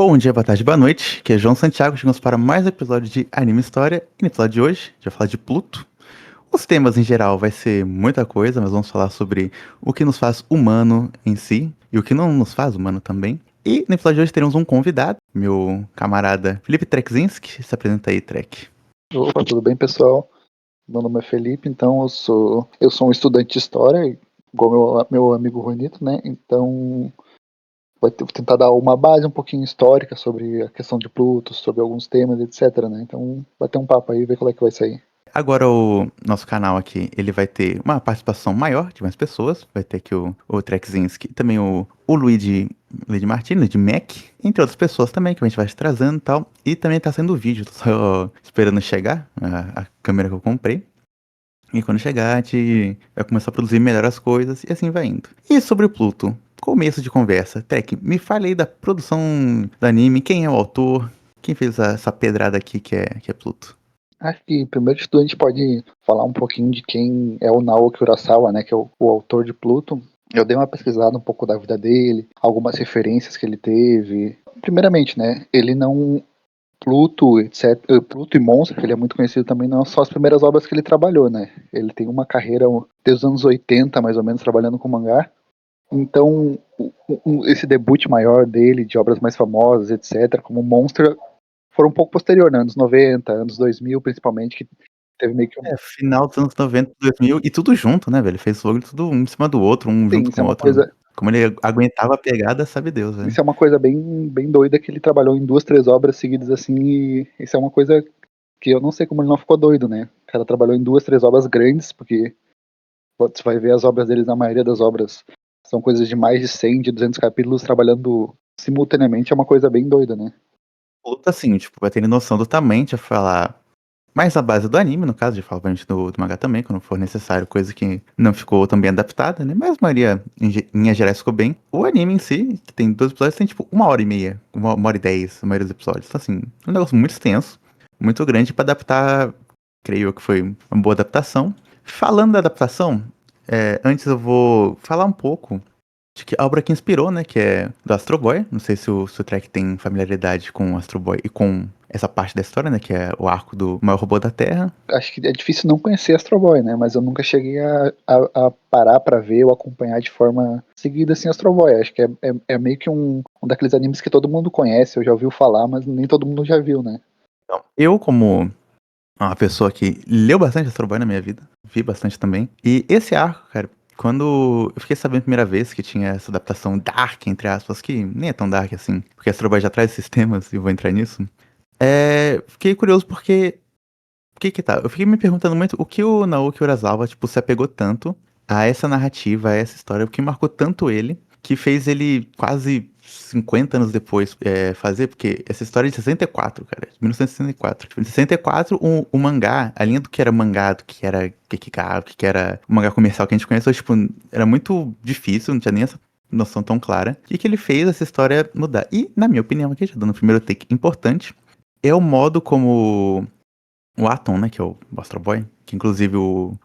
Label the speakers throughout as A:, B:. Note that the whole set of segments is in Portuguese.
A: Bom dia, boa tarde, boa noite, que é João Santiago, chegamos para mais um episódio de Anime História, e no episódio de hoje, a gente vai falar de Pluto. Os temas em geral vai ser muita coisa, mas vamos falar sobre o que nos faz humano em si, e o que não nos faz humano também. E no episódio de hoje teremos um convidado, meu camarada Felipe Trekzinski. Se apresenta aí, Trek.
B: Opa, tudo bem, pessoal? Meu nome é Felipe, então eu sou um estudante de história, igual meu amigo Juanito, né? Então vou tentar dar uma base um pouquinho histórica sobre a questão de Pluto, sobre alguns temas, etc, né? Então vai ter um papo aí, ver qual é que vai sair.
A: Agora o nosso canal aqui, ele vai ter uma participação maior de mais pessoas. Vai ter aqui o Trekzinski, também o Luigi Martins, de Mac, entre outras pessoas também, que a gente vai te trazendo e tal. E também tá sendo vídeo, tô só esperando chegar a câmera que eu comprei. E quando chegar, a gente vai começar a produzir melhor as coisas e assim vai indo. E sobre o Pluto, começo de conversa. Trek, me fale aí da produção do anime, quem é o autor, quem fez essa pedrada aqui que é Pluto.
B: Acho que primeiro de tudo a gente pode falar um pouquinho de quem é o Naoki Urasawa, né? Que é o autor de Pluto. Eu dei uma pesquisada um pouco da vida dele, algumas referências que ele teve. Primeiramente, né? Ele não Pluto, etc. Pluto e Monstro, que ele é muito conhecido também, não são as primeiras obras que ele trabalhou, né? Ele tem uma carreira desde os anos 80, mais ou menos, trabalhando com mangá. Então, esse debut maior dele, de obras mais famosas, etc., como Monster, foram um pouco posterior, né? Anos 90, anos 2000, principalmente, que teve meio que um...
A: É, final dos anos 90, 2000, e tudo junto, né, velho? Fez logo tudo um em cima do outro, um
B: Sim,
A: junto com o outro. Como ele aguentava a pegada, sabe Deus, velho.
B: isso é uma coisa bem doida, que ele trabalhou em 2, 3 obras seguidas assim, e isso é uma coisa que eu não sei como ele não ficou doido, né? O cara trabalhou em 2, 3 obras grandes, porque você vai ver as obras deles, na maioria das obras são coisas de mais de 100, de 200 capítulos trabalhando simultaneamente, é uma coisa bem doida, né?
A: Outro assim, tipo, vai ter noção do tamanho de falar mais a base do anime, no caso, de falar pra gente do mangá também, quando for necessário, coisa que não ficou tão bem adaptada, né? Mas a maioria, em linhas gerais, ficou bem. O anime em si, que tem 12 episódios, tem tipo 1h30, 1h10, a maioria dos episódios. Então, assim, é um negócio muito extenso, muito grande pra adaptar. Creio eu que foi uma boa adaptação. Falando da adaptação, antes eu vou falar um pouco de que a obra que inspirou, né, que é do Astro Boy. Não sei se o Trek tem familiaridade com o Astro Boy e com essa parte da história, né, que é o arco do maior robô da Terra.
B: Acho que é difícil não conhecer Astro Boy, né? Mas eu nunca cheguei a parar pra ver ou acompanhar de forma seguida assim Astro Boy. Acho que é meio que um daqueles animes que todo mundo conhece, eu já ouviu falar, mas nem todo mundo já viu, né?
A: Então, eu, como uma pessoa que leu bastante Astro Boy na minha vida, vi bastante também. E esse arco, cara, quando eu fiquei sabendo a primeira vez que tinha essa adaptação dark, entre aspas, que nem é tão dark assim, porque Astro Boy já traz esses temas e eu vou entrar nisso. Fiquei curioso porque que tá? Eu fiquei me perguntando muito o que o Naoki Urasawa, tipo, se apegou tanto a essa narrativa, a essa história, o que marcou tanto ele, que fez ele quase 50 anos depois fazer, porque essa história é de 64, cara, de 1964. Tipo, em 64, o mangá, a linha do que era mangá, do que era Gekiga, do que era o mangá comercial que a gente conhece, tipo, era muito difícil, não tinha nem essa noção tão clara, e que ele fez essa história mudar. E, na minha opinião, aqui, já dando o primeiro take importante, é o modo como o Atom, né, que é o Astro Boy, que inclusive o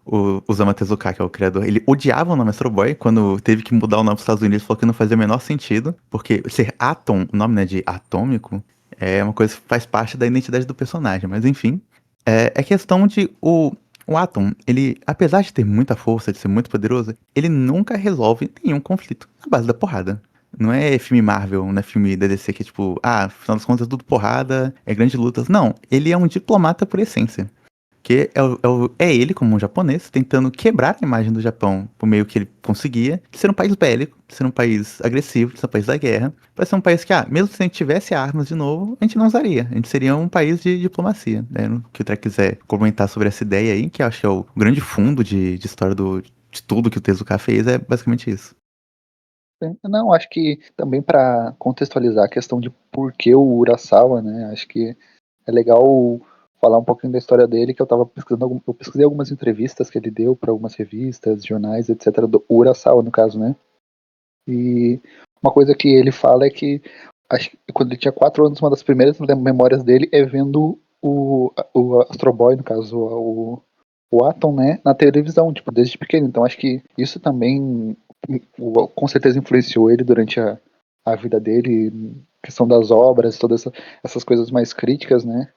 A: Osamu Tezuka, que é o criador, ele odiava o nome Astro Boy. Quando teve que mudar o nome para os Estados Unidos, falou que não fazia o menor sentido, porque ser Atom, o nome, né, de atômico, é uma coisa que faz parte da identidade do personagem, mas enfim. É questão de o Atom, ele, apesar de ter muita força, de ser muito poderoso, ele nunca resolve nenhum conflito na base da porrada. Não é filme Marvel, não é filme da DC que é tipo, afinal das contas, tudo porrada, é grandes lutas. Não, ele é um diplomata por essência. Que é ele, como um japonês, tentando quebrar a imagem do Japão por meio que ele conseguia, de ser um país bélico, de ser um país agressivo, de ser um país da guerra, para ser um país que, mesmo se a gente tivesse armas de novo, a gente não usaria. A gente seria um país de diplomacia. Né? Que o Trek quiser comentar sobre essa ideia aí, que eu acho que é o grande fundo de história de tudo que o Tezuka fez, é basicamente isso.
B: Não, acho que também para contextualizar a questão de por que o Urasawa, né? Acho que é legal falar um pouquinho da história dele, que eu tava pesquisando, eu pesquisei algumas entrevistas que ele deu para algumas revistas, jornais, etc, do Urasawa, no caso, né? E uma coisa que ele fala é que acho que quando ele tinha 4 anos, uma das primeiras memórias dele é vendo o Astro Boy, no caso, o Atom, né, na televisão, tipo, desde pequeno. Então acho que isso também com certeza influenciou ele durante a vida dele, questão das obras, essas coisas mais críticas, né?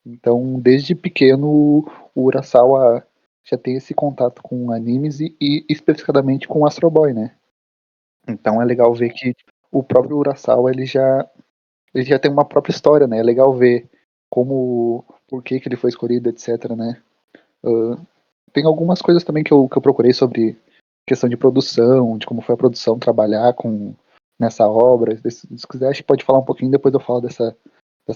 B: Então, desde pequeno, o Urasawa já tem esse contato com animes e especificamente com Astro Boy, né? Então é legal ver que o próprio Urasawa ele já tem uma própria história, né? É legal ver por que ele foi escolhido, etc, né? Uh, tem algumas coisas também que eu procurei sobre questão de produção, de como foi a produção trabalhar nessa obra. Se quiser, acho que pode falar um pouquinho, depois eu falo dessa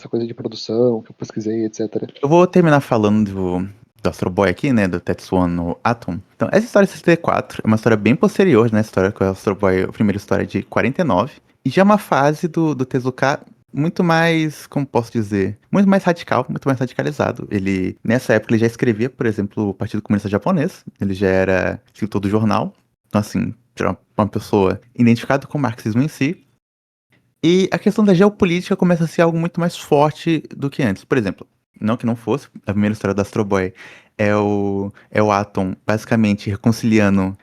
B: coisa de produção que eu pesquisei, etc.
A: Eu vou terminar falando do Astro Boy aqui, né, do Tetsuo no Atom. Então, essa história de 64 é uma história bem posterior, né, a história com o Astro Boy, a primeira história de 49. E já é uma fase do Tezuka muito mais, como posso dizer, muito mais radical, muito mais radicalizado. Ele, nessa época, ele já escrevia, por exemplo, o Partido Comunista Japonês. Ele já era escritor do jornal. Então, assim, era uma pessoa identificada com o marxismo em si. E a questão da geopolítica começa a ser algo muito mais forte do que antes. Por exemplo, não que não fosse, a primeira história do Astro Boy é o Atom basicamente reconciliando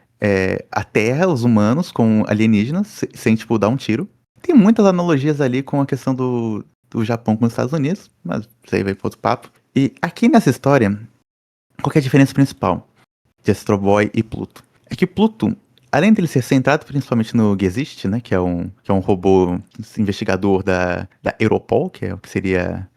A: a Terra, os humanos, com alienígenas, sem, tipo, dar um tiro. Tem muitas analogias ali com a questão do Japão com os Estados Unidos, mas isso aí vai para outro papo. E aqui nessa história, qual que é a diferença principal de Astro Boy e Pluto? É que Pluto, além dele ser centrado principalmente no Gezicht, né, que é um robô investigador da Europol, que é o que seria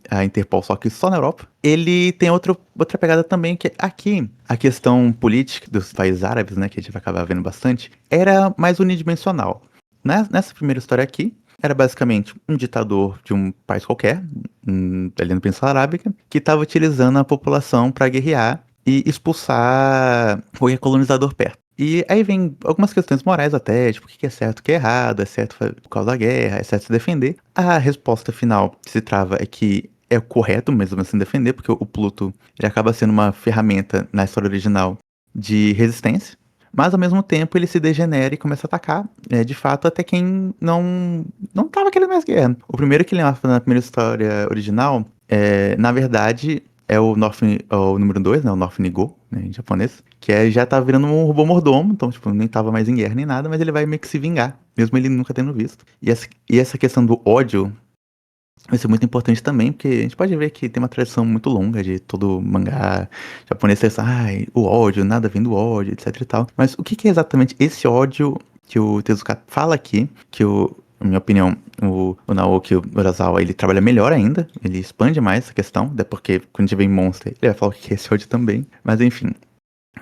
A: a Interpol, só que só na Europa, ele tem outra pegada também, que aqui a questão política dos países árabes, né, que a gente vai acabar vendo bastante, era mais unidimensional. Nessa primeira história aqui, era basicamente um ditador de um país qualquer, ali na Península Arábica, que estava utilizando a população para guerrear e expulsar o colonizador perto. E aí vem algumas questões morais até, tipo, o que é certo, o que é errado, é certo por causa da guerra, é certo se defender. A resposta final que se trava é que é o correto mesmo assim defender, porque o Pluto ele acaba sendo uma ferramenta na história original de resistência, mas ao mesmo tempo ele se degenera e começa a atacar, de fato, até quem não tava querendo mais guerra. O primeiro que ele mata na primeira história original, na verdade, é o número 2, né? O North Nigo, né, em japonês. Já tá virando um robô mordomo, então, tipo, nem tava mais em guerra nem nada, mas ele vai meio que se vingar, mesmo ele nunca tendo visto. E essa questão do ódio vai ser muito importante também, porque a gente pode ver que tem uma tradição muito longa de todo mangá japonês ter essa, ai, o ódio, nada vem do ódio, etc e tal. Mas o que que é exatamente esse ódio que o Tezuka fala aqui, na minha opinião, o Naoki Urasawa, ele trabalha melhor ainda, ele expande mais essa questão, até porque quando a gente vê em Monster, ele vai falar o que é esse ódio também. Mas enfim,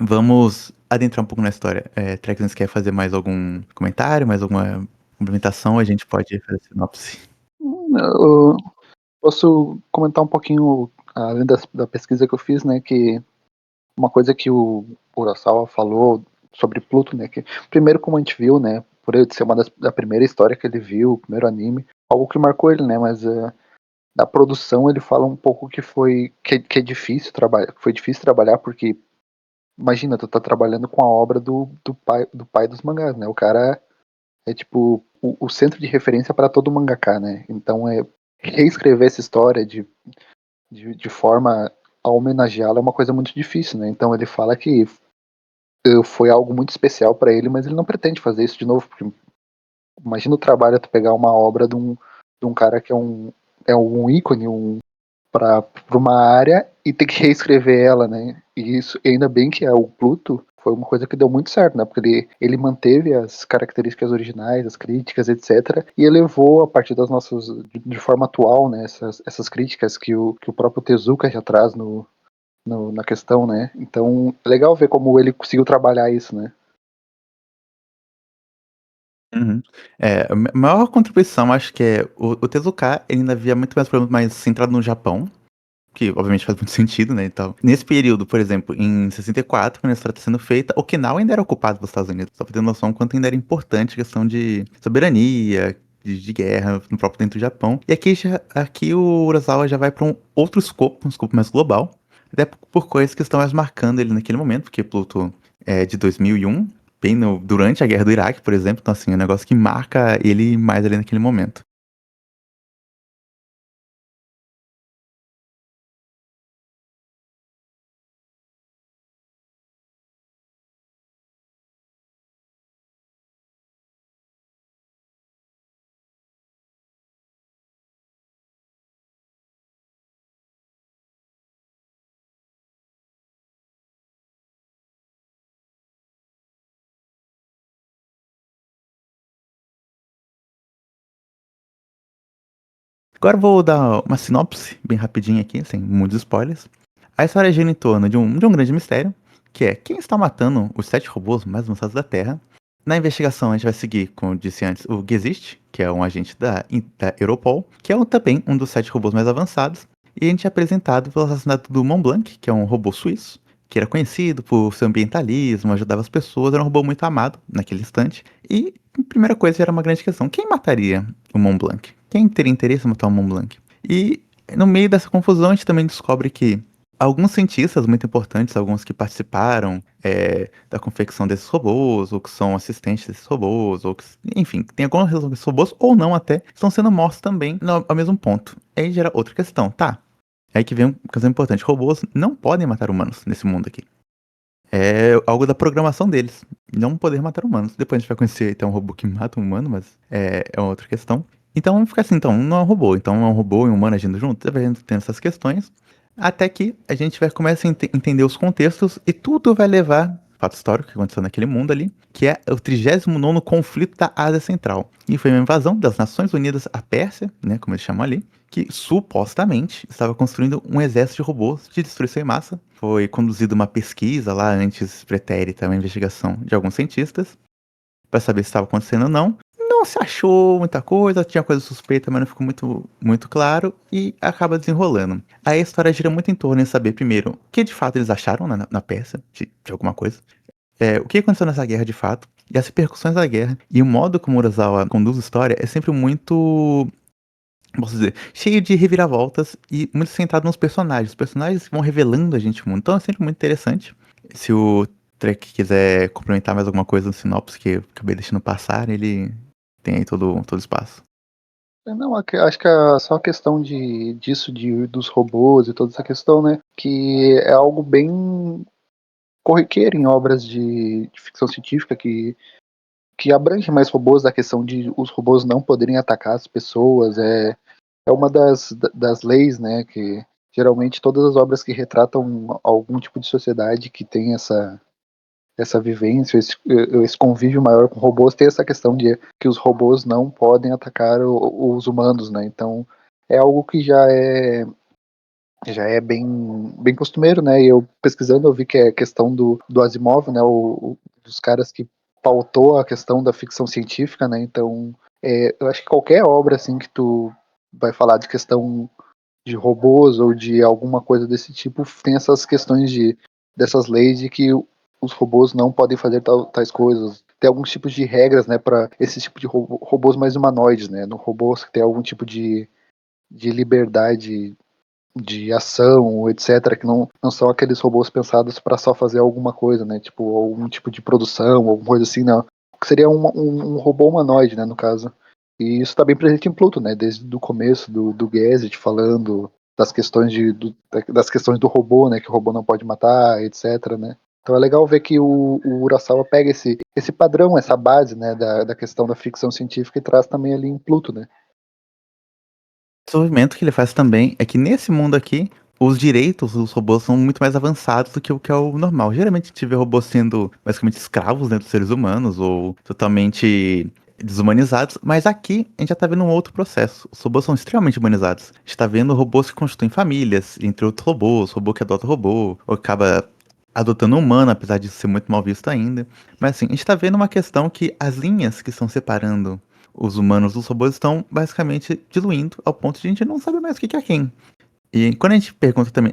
A: vamos adentrar um pouco na história. Trekkens quer fazer mais algum comentário, mais alguma complementação? A gente pode fazer sinopse.
B: Eu posso comentar um pouquinho, além da pesquisa que eu fiz, né, que uma coisa que o Urasawa falou sobre Pluto, né, que primeiro como a gente viu, né, por ele ser da primeira história que ele viu, o primeiro anime, algo que marcou ele, né, mas da produção ele fala um pouco que é difícil trabalhar, foi difícil trabalhar porque imagina, tu tá trabalhando com a obra do pai dos mangás, né, o cara é tipo o centro de referência para todo mangaka, né, então reescrever essa história de forma a homenageá-la é uma coisa muito difícil, né? Então ele fala que foi algo muito especial para ele, mas ele não pretende fazer isso de novo, porque imagina o trabalho tu pegar uma obra de um cara que é um ícone, para uma área e ter que reescrever ela, né? E isso, e ainda bem que o Pluto foi uma coisa que deu muito certo, né? Porque ele manteve as características originais, as críticas, etc. E elevou a partir das nossas, de forma atual, né? Essas críticas que o próprio Tezuka já traz na questão, né? Então é legal ver como ele conseguiu trabalhar isso, né?
A: Uhum. A maior contribuição, acho que é o Tezuka, ele ainda via muito mais problemas mais centrado no Japão, que obviamente faz muito sentido, né, e tal. Nesse período, por exemplo, em 64, quando a história está sendo feita, Okinawa ainda era ocupado pelos Estados Unidos, só pra ter noção quanto ainda era importante a questão de soberania, de guerra, no próprio dentro do Japão. E aqui o Urasawa já vai para um escopo mais global, até por coisas que estão mais marcando ele naquele momento, porque Pluto é de 2001, bem durante a guerra do Iraque, por exemplo, então assim, é um negócio que marca ele mais ali naquele momento. Agora eu vou dar uma sinopse bem rapidinha aqui, sem muitos spoilers. A história gira em torno de um grande mistério, que é quem está matando os 7 robôs mais avançados da Terra. Na investigação, a gente vai seguir, como eu disse antes, o Gesicht, que é um agente da Europol, que é também um dos 7 robôs mais avançados. E a gente é apresentado pelo assassinato do Mont Blanc, que é um robô suíço, que era conhecido por seu ambientalismo, ajudava as pessoas, era um robô muito amado naquele instante. E a primeira coisa era uma grande questão: quem mataria o Mont Blanc? Quem teria interesse em matar o Mont Blanc? E no meio dessa confusão, a gente também descobre que alguns cientistas muito importantes, alguns que participaram da confecção desses robôs, ou que são assistentes desses robôs, ou que, enfim, tem alguma relação com esses robôs, ou não até, estão sendo mortos também ao mesmo ponto. Aí gera outra questão, tá? Aí que vem uma questão importante: robôs não podem matar humanos nesse mundo aqui. É algo da programação deles, não poder matar humanos. Depois a gente vai conhecer até um robô que mata um humano, mas é uma outra questão. Então vamos ficar assim, então, não é um robô, então é um robô e um humano agindo junto, você vai tendo essas questões, até que a gente vai começar a entender os contextos e tudo vai levar, fato histórico que aconteceu naquele mundo ali, que é o 39º conflito da Ásia Central. E foi uma invasão das Nações Unidas à Pérsia, né, como eles chamam ali, que supostamente estava construindo um exército de robôs de destruição em massa. Foi conduzida uma pesquisa lá antes pretérita, uma investigação de alguns cientistas, para saber se estava acontecendo ou não. Não se achou muita coisa, tinha coisa suspeita, mas não ficou muito claro e acaba desenrolando. Aí a história gira muito em torno de saber, primeiro, o que de fato eles acharam na peça, de alguma coisa. O que aconteceu nessa guerra de fato, e as repercussões da guerra. E o modo como Urasawa conduz a história é sempre muito, posso dizer, cheio de reviravoltas e muito centrado nos personagens. Os personagens vão revelando a gente muito, então é sempre muito interessante. Se o Trek quiser complementar mais alguma coisa no sinopse que eu acabei deixando passar, ele tem aí todo espaço.
B: Não, acho que é só a questão dos robôs e toda essa questão, né? Que é algo bem corriqueiro em obras de ficção científica que abrange mais robôs, da questão de os robôs não poderem atacar as pessoas. É uma das leis, né? Que geralmente todas as obras que retratam algum tipo de sociedade que tem essa vivência, esse convívio maior com robôs, tem essa questão de que os robôs não podem atacar os humanos, né? Então é algo que já é bem costumeiro, né? E eu pesquisando eu vi que é questão do Asimov, né? Dos caras que pautou a questão da ficção científica, né? Então eu acho que qualquer obra assim que tu vai falar de questão de robôs ou de alguma coisa desse tipo tem essas questões dessas leis de que os robôs não podem fazer tais coisas. Tem alguns tipos de regras, né, para esse tipo de robôs mais humanoides, né? No robôs que tem algum tipo de liberdade de ação, etc, que não são aqueles robôs pensados para só fazer alguma coisa, né? Tipo, algum tipo de produção, alguma coisa assim, não. Que seria um robô humanoide, né, no caso. E isso está bem presente em Pluto, né? Desde o começo do Gazet falando das questões das questões do robô, né? Que o robô não pode matar, etc, né? Então é legal ver que o Urasawa pega esse padrão, essa base, né, da questão da ficção científica e traz também ali em Pluto, né?
A: O desenvolvimento que ele faz também é que nesse mundo aqui, os direitos dos robôs são muito mais avançados do que o que é o normal. Geralmente a gente vê robôs sendo basicamente escravos, né, dos seres humanos ou totalmente desumanizados, mas aqui a gente já tá vendo um outro processo. Os robôs são extremamente humanizados. A gente tá vendo robôs que constituem famílias, entre outros robôs, robô que adota robô, ou acaba adotando um humano, apesar disso ser muito mal visto ainda. Mas assim, a gente tá vendo uma questão que as linhas que estão separando os humanos dos robôs estão basicamente diluindo ao ponto de a gente não saber mais o que é quem. E quando a gente pergunta também,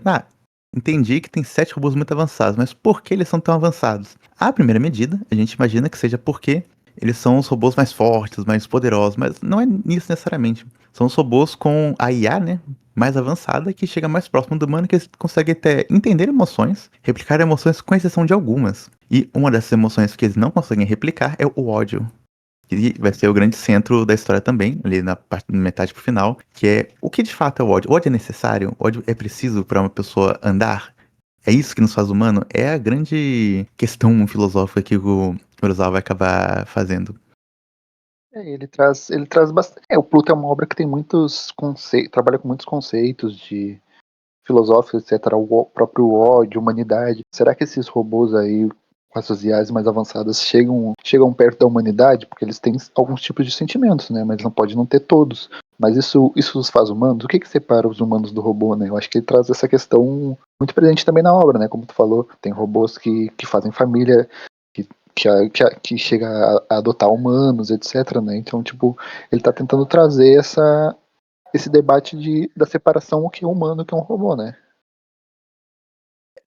A: entendi que tem 7 robôs muito avançados, mas por que eles são tão avançados? A primeira medida, a gente imagina que seja porque eles são os robôs mais fortes, mais poderosos, mas não é nisso necessariamente. São os robôs com a IA, né, mais avançada, que chega mais próximo do humano, que eles conseguem até entender emoções, replicar emoções com exceção de algumas. E uma dessas emoções que eles não conseguem replicar é o ódio. Que vai ser o grande centro da história também, ali na parte metade pro final, que é o que de fato é o ódio. O ódio é necessário? O ódio é preciso para uma pessoa andar? É isso que nos faz humano? É a grande questão filosófica que o Kurosawa vai acabar fazendo.
B: Ele traz bastante. O Pluto é uma obra que tem muitos conceitos, trabalha com muitos conceitos de filosóficos, etc. O próprio ódio, humanidade. Será que esses robôs aí, essas IAs mais avançadas chegam perto da humanidade, porque eles têm alguns tipos de sentimentos, né? Mas não pode não ter todos. Mas isso os faz humanos? O que separa os humanos do robô, né? Eu acho que ele traz essa questão muito presente também na obra, né? Como tu falou, tem robôs que fazem família, que chega a adotar humanos, etc, né? Então, tipo, ele tá tentando trazer esse debate da separação, o que é humano e o que é um robô, né?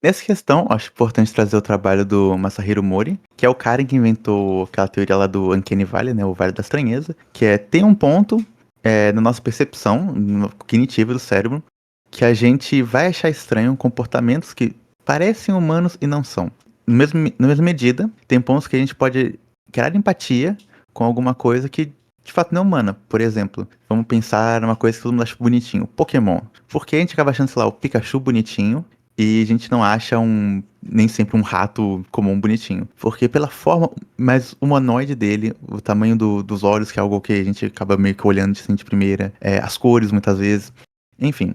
A: Nessa questão, acho importante trazer o trabalho do Masahiro Mori, que é o cara que inventou aquela teoria lá do Uncanny Valley, né, o Vale da Estranheza, que tem um ponto na nossa percepção cognitiva do cérebro que a gente vai achar estranho comportamentos que parecem humanos e não são. Na mesma medida, tem pontos que a gente pode criar empatia com alguma coisa que de fato não é humana. Por exemplo, vamos pensar numa coisa que todo mundo acha bonitinho, Pokémon. Por que a gente acaba achando, sei lá, o Pikachu bonitinho e a gente não acha nem sempre um rato comum bonitinho? Porque pela forma mais humanoide dele, o tamanho dos olhos, que é algo que a gente acaba meio que olhando de primeira, as cores muitas vezes, enfim.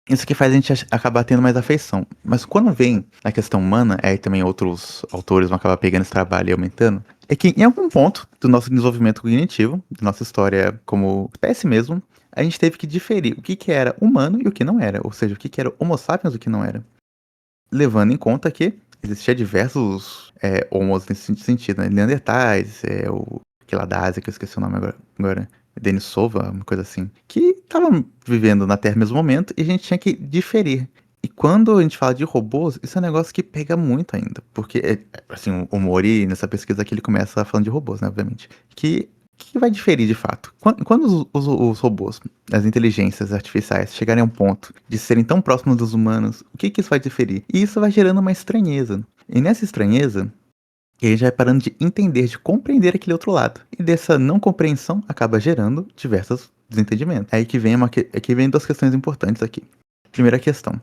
A: Isso que faz a gente acabar tendo mais afeição. Mas quando vem a questão humana, aí também outros autores vão acabar pegando esse trabalho e aumentando, é que em algum ponto do nosso desenvolvimento cognitivo, da nossa história como espécie mesmo, a gente teve que diferir o que era humano e o que não era. Ou seja, o que era homo sapiens e o que não era. Levando em conta que existia diversos homos nesse sentido, né? Neandertais, aquele da Ásia, que eu esqueci o nome agora. Denisova, uma coisa assim, que estavam vivendo na Terra no mesmo momento e a gente tinha que diferir. E quando a gente fala de robôs, isso é um negócio que pega muito ainda, porque, assim, o Mori, nessa pesquisa aqui, ele começa falando de robôs, né, obviamente, que vai diferir de fato. Quando os robôs, as inteligências artificiais, chegarem a um ponto de serem tão próximos dos humanos, o que isso vai diferir? E isso vai gerando uma estranheza. E nessa estranheza, ele já vai parando de entender, de compreender aquele outro lado. E dessa não compreensão acaba gerando diversos desentendimentos. É aí que vem duas questões importantes aqui. Primeira questão.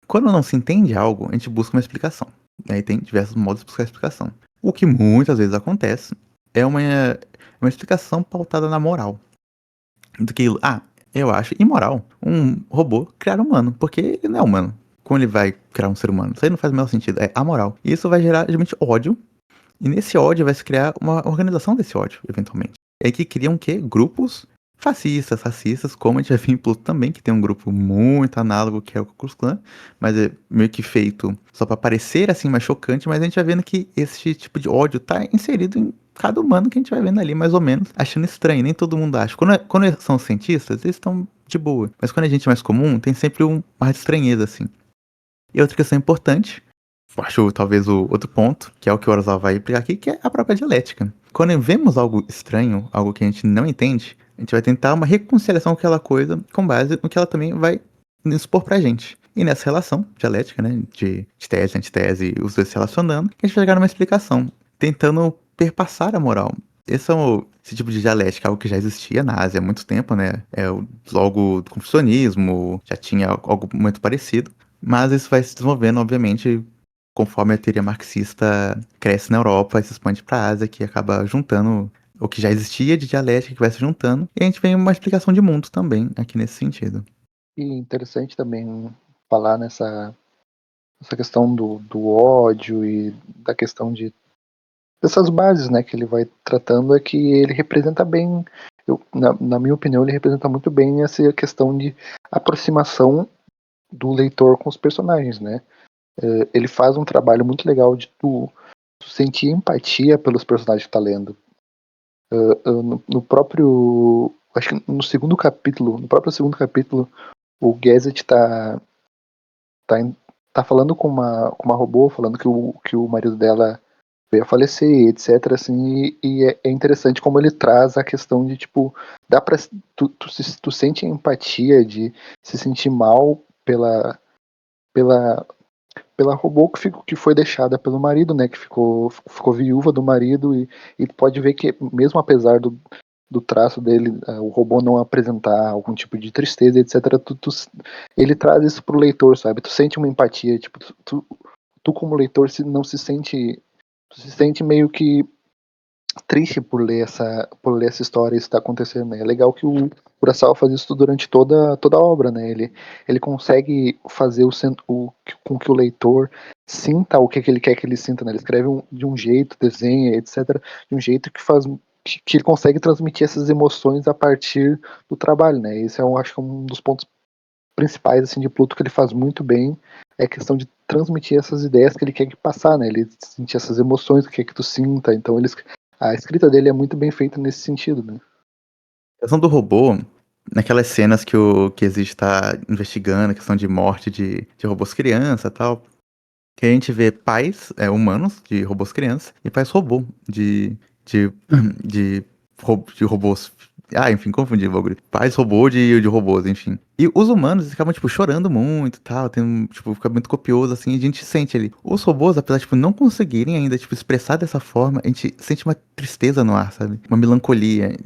A: Quando não se entende algo, a gente busca uma explicação. Aí tem diversos modos de buscar explicação. O que muitas vezes acontece é uma explicação pautada na moral. Do que, eu acho imoral um robô criar um humano, porque ele não é humano. Como ele vai criar um ser humano? Isso aí não faz o menor sentido. É amoral. E isso vai gerar, geralmente, ódio. E nesse ódio vai se criar uma organização desse ódio, eventualmente. É que criam o quê? Grupos racistas, como a gente já viu em Pluto também, que tem um grupo muito análogo que é o Ku Klux Klan, mas é meio que feito só pra parecer assim mais chocante, mas a gente vai vendo que esse tipo de ódio tá inserido em cada humano que a gente vai vendo ali, mais ou menos, achando estranho, nem todo mundo acha. Quando são cientistas, eles estão de boa, mas quando a gente é mais comum, tem sempre uma estranheza, assim. E outra questão importante, acho talvez o outro ponto, que é o que o Orzawa vai explicar aqui, que é a própria dialética. Quando vemos algo estranho, algo que a gente não entende, a gente vai tentar uma reconciliação com aquela coisa com base no que ela também vai nos expor pra gente. E nessa relação dialética, né, de tese, antitese, os dois se relacionando, a gente vai chegar numa explicação, tentando perpassar a moral. Esse tipo de dialética é algo que já existia na Ásia há muito tempo, né? Logo do confucionismo, já tinha algo muito parecido. Mas isso vai se desenvolvendo, obviamente, conforme a teoria marxista cresce na Europa e se expande para a Ásia, que acaba juntando o que já existia de dialética, que vai se juntando, e a gente vem uma explicação de mundo também, aqui nesse sentido.
B: E interessante também falar essa questão do ódio e da questão dessas bases, né, que ele vai tratando, é que ele representa bem, na minha opinião, ele representa muito bem essa questão de aproximação do leitor com os personagens, né. Ele faz um trabalho muito legal de tu sentir empatia pelos personagens que tá lendo. No próprio, acho que no próprio segundo capítulo, o Gazet tá, tá falando com uma robô, falando que o marido dela veio a falecer, etc, assim, e é interessante como ele traz a questão de, tipo, dá pra, tu sente a empatia de se sentir mal pela, pela robô que foi deixada pelo marido, né, que ficou viúva do marido, e tu pode ver que mesmo apesar do traço dele, o robô não apresentar algum tipo de tristeza, etc, ele traz isso pro leitor, sabe, tu sente uma empatia, tipo, tu como leitor não se sente, tu se sente meio que triste por ler essa história, isso tá acontecendo, né? É legal que o Kurosawa faz isso durante toda a obra, né? Ele consegue fazer com que o leitor sinta o que ele quer que ele sinta, né? Ele escreve de um jeito, desenha, etc., de um jeito que faz que ele consegue transmitir essas emoções a partir do trabalho, né? Esse é, eu acho que é um dos pontos principais assim de Pluto que ele faz muito bem, é a questão de transmitir essas ideias que ele quer que passar, né? Ele sentir essas emoções que quer que tu sinta. Então a escrita dele é muito bem feita nesse sentido, né?
A: A questão do robô, naquelas cenas que existe tá investigando a questão de morte de robôs criança e tal, que a gente vê pais humanos de robôs crianças e pais robô de, de, de robôs. Ah, enfim, confundi o bagulho. Pais robô de robôs, enfim. E os humanos acabam, tipo, chorando muito e tal. Tipo, fica muito copioso, assim, e a gente sente ali. Os robôs, apesar de, tipo, não conseguirem ainda, tipo, expressar dessa forma, a gente sente uma tristeza no ar, sabe? Uma melancolia.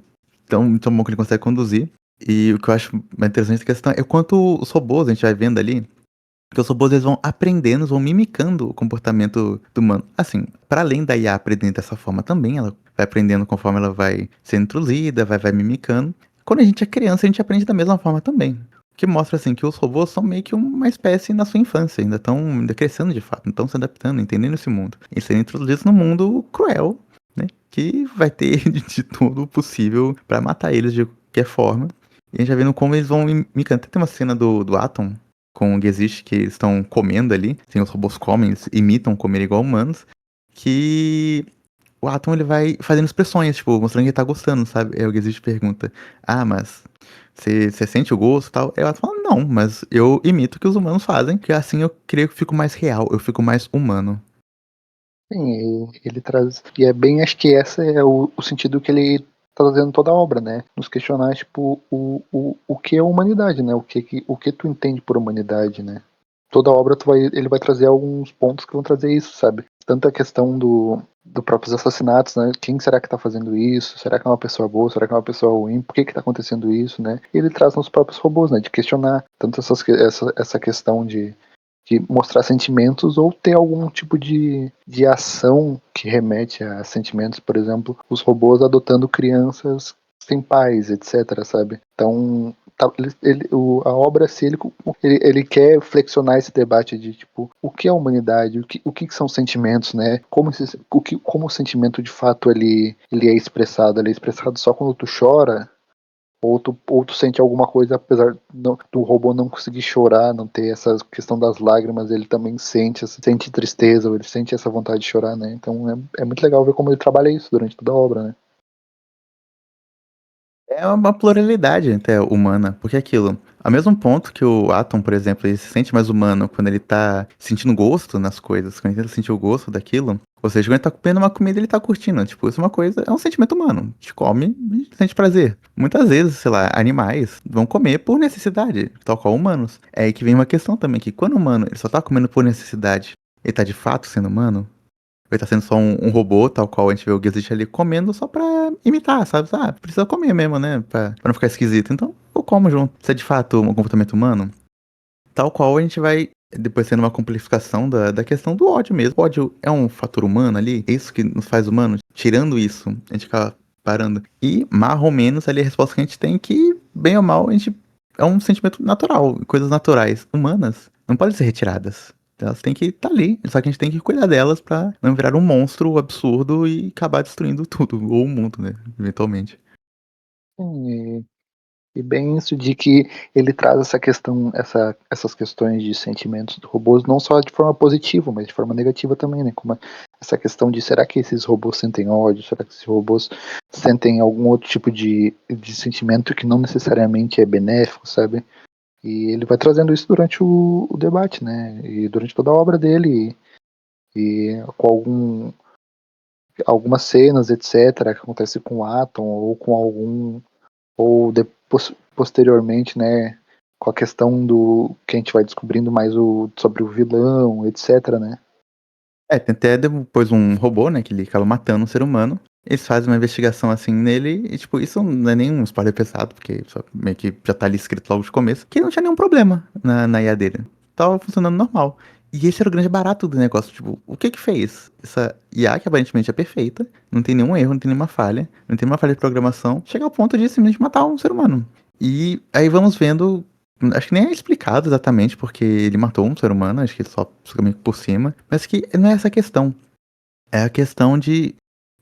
A: Tão bom que ele consegue conduzir. E o que eu acho mais interessante da questão é o quanto os robôs, a gente vai vendo ali, que os robôs eles vão aprendendo, vão mimicando o comportamento do humano. Assim, para além da IA aprendendo dessa forma também, ela vai aprendendo conforme ela vai sendo introduzida, vai mimicando. Quando a gente é criança, a gente aprende da mesma forma também. O que mostra, assim, que os robôs são meio que uma espécie na sua infância, ainda estão ainda crescendo de fato, estão se adaptando, entendendo esse mundo. E sendo introduzidos num mundo cruel, né? Que vai ter de tudo possível para matar eles de qualquer forma. E a gente já vendo como eles vão mimicando. Tem uma cena do Atom com o Gesicht que eles estão comendo ali, assim, os robôs comem, eles imitam comer igual humanos, que o Atom ele vai fazendo expressões, tipo, mostrando que ele tá gostando, sabe? Aí o Gesicht pergunta, ah, mas você sente o gosto e tal? Aí o Atom fala, não, mas eu imito o que os humanos fazem, que assim eu creio que fico mais real, eu fico mais humano.
B: Sim, ele traz. E é bem, acho que esse é o sentido que ele tá trazendo toda a obra, né? Nos questionar, tipo, o que é humanidade, né? O que tu entende por humanidade, né? Toda a obra ele vai trazer alguns pontos que vão trazer isso, sabe? Tanto a questão do próprios assassinatos, né? Quem será que tá fazendo isso? Será que é uma pessoa boa? Será que é uma pessoa ruim? Por que tá acontecendo isso, né? E ele traz nos próprios robôs, né? De questionar tanto essa questão de mostrar sentimentos ou ter algum tipo de ação que remete a sentimentos, por exemplo, os robôs adotando crianças sem pais, etc, sabe? Então, a obra, se ele quer flexionar esse debate de, tipo, o que é a humanidade, o que são sentimentos, né? Como o sentimento, de fato, ele é expressado. Ele é expressado só quando tu chora, ou tu sente alguma coisa, apesar do robô não conseguir chorar, não ter essa questão das lágrimas, ele também sente tristeza, ou ele sente essa vontade de chorar, né? Então é muito legal ver como ele trabalha isso durante toda a obra, né?
A: É uma pluralidade até humana, porque é aquilo, ao mesmo ponto que o Atom, por exemplo, ele se sente mais humano quando ele tá sentindo gosto nas coisas, quando ele tenta sentir o gosto daquilo, ou seja, quando ele tá comendo uma comida, ele tá curtindo, tipo, isso é uma coisa, é um sentimento humano, a gente come, a gente sente prazer. Muitas vezes, sei lá, animais vão comer por necessidade, tal qual humanos. É aí que vem uma questão também, que quando o humano, ele só tá comendo por necessidade, ele tá de fato sendo humano? Ele tá sendo só um robô, tal qual a gente vê o Gazette ali comendo só pra imitar, sabe? Ah, precisa comer mesmo, né? Pra não ficar esquisito. Então, eu como junto. Se é de fato um comportamento humano, tal qual a gente vai depois tendo uma complexação da questão do ódio mesmo. O ódio é um fator humano ali? É isso que nos faz humanos? Tirando isso, a gente acaba parando. E, mais ou menos, ali a resposta que a gente tem é que, bem ou mal, a gente é um sentimento natural. Coisas naturais, humanas, não podem ser retiradas. Elas têm que estar ali, só que a gente tem que cuidar delas pra não virar um monstro absurdo e acabar destruindo tudo, ou o mundo, né, eventualmente.
B: E, e bem isso de que ele traz essa questão, essas questões de sentimentos dos robôs, não só de forma positiva, mas de forma negativa também, né? Como essa questão de será que esses robôs sentem ódio? Será que esses robôs sentem algum outro tipo de sentimento que não necessariamente é benéfico, sabe? E ele vai trazendo isso durante o debate, né? E durante toda a obra dele, e com algumas cenas, etc., que acontece com o Atom, ou com algum. Ou posteriormente, né? Com a questão do que a gente vai descobrindo mais sobre o vilão, etc., né?
A: Tem até depois um robô, né, que ele acaba matando um ser humano. Eles fazem uma investigação assim nele e, tipo, isso não é nenhum spoiler pesado, porque só meio que já tá ali escrito logo de começo, que não tinha nenhum problema na IA dele. Tava funcionando normal. E esse era o grande barato do negócio, tipo, o que que fez? Essa IA, que aparentemente é perfeita, não tem nenhum erro, não tem nenhuma falha, não tem nenhuma falha de programação, chega ao ponto de simplesmente matar um ser humano. E aí vamos vendo Acho que nem é explicado exatamente porque ele matou um ser humano, acho que ele só meio que por cima. Mas que não é essa a questão. É a questão de.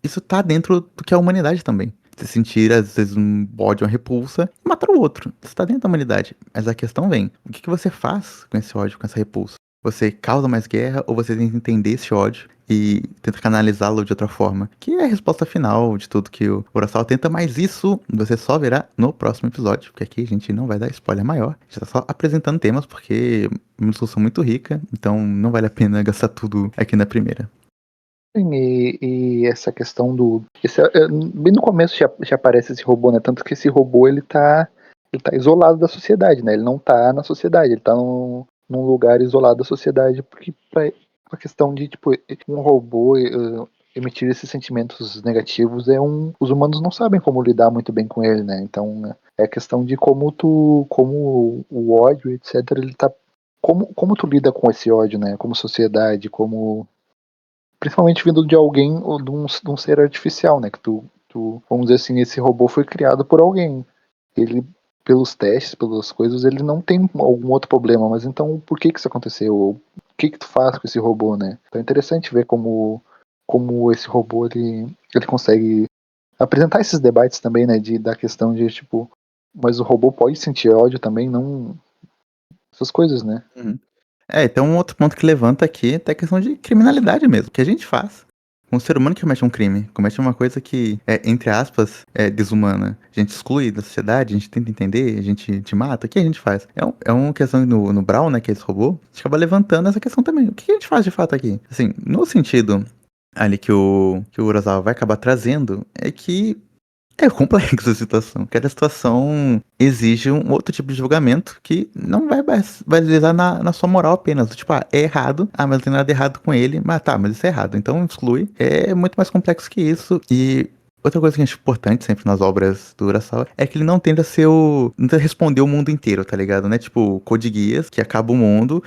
A: Isso tá dentro do que é a humanidade também. Você sentir, às vezes, um ódio, uma repulsa e matar o outro. Isso tá dentro da humanidade. Mas a questão vem: o que que você faz com esse ódio, com essa repulsa? Você causa mais guerra ou você tenta entender esse ódio e tenta canalizá-lo de outra forma? Que é a resposta final de tudo que o Urasawa tenta, mas isso você só verá no próximo episódio, porque aqui a gente não vai dar spoiler maior. A gente tá só apresentando temas porque é uma discussão muito rica, então não vale a pena gastar tudo aqui na primeira.
B: Sim, e essa questão do. Bem no começo já aparece esse robô, né? Tanto que esse robô ele tá isolado da sociedade, né? Ele não tá na sociedade, ele tá num lugar isolado da sociedade, porque pra questão de, tipo, um robô emitir esses sentimentos negativos os humanos não sabem como lidar muito bem com ele, né? Então é questão de como o ódio, etc, ele tá. Como tu lida com esse ódio, né? Como sociedade, como principalmente vindo de alguém ou de um ser artificial, né? Que vamos dizer assim, esse robô foi criado por alguém. Ele, pelos testes, pelas coisas, ele não tem algum outro problema, mas então por que isso aconteceu? O que tu faz com esse robô, né? Então é interessante ver como esse robô ele consegue apresentar esses debates também, né? Da questão de tipo, mas o robô pode sentir ódio também, não essas coisas, né?
A: Uhum. Então um outro ponto que levanta aqui é a questão de criminalidade mesmo, que a gente faz. Um ser humano que comete um crime, comete uma coisa que é, entre aspas, é desumana. A gente exclui da sociedade, a gente tenta entender, a gente te mata, o que a gente faz? É uma questão no Brawl, né, que é esse robô, a gente acaba levantando essa questão também. O que a gente faz de fato aqui? Assim, no sentido ali que o Urasawa vai acabar trazendo, é que é complexa a situação. Cada situação exige um outro tipo de julgamento que não vai basear na sua moral apenas. Tipo, é errado. Mas não tem nada errado com ele. Mas tá, mas isso é errado. Então exclui. É muito mais complexo que isso. E outra coisa que eu acho importante sempre nas obras do Urasawa é que ele não tenta ser não tenta responder o mundo inteiro, tá ligado? Né? Tipo, Code Geass, que acaba o mundo.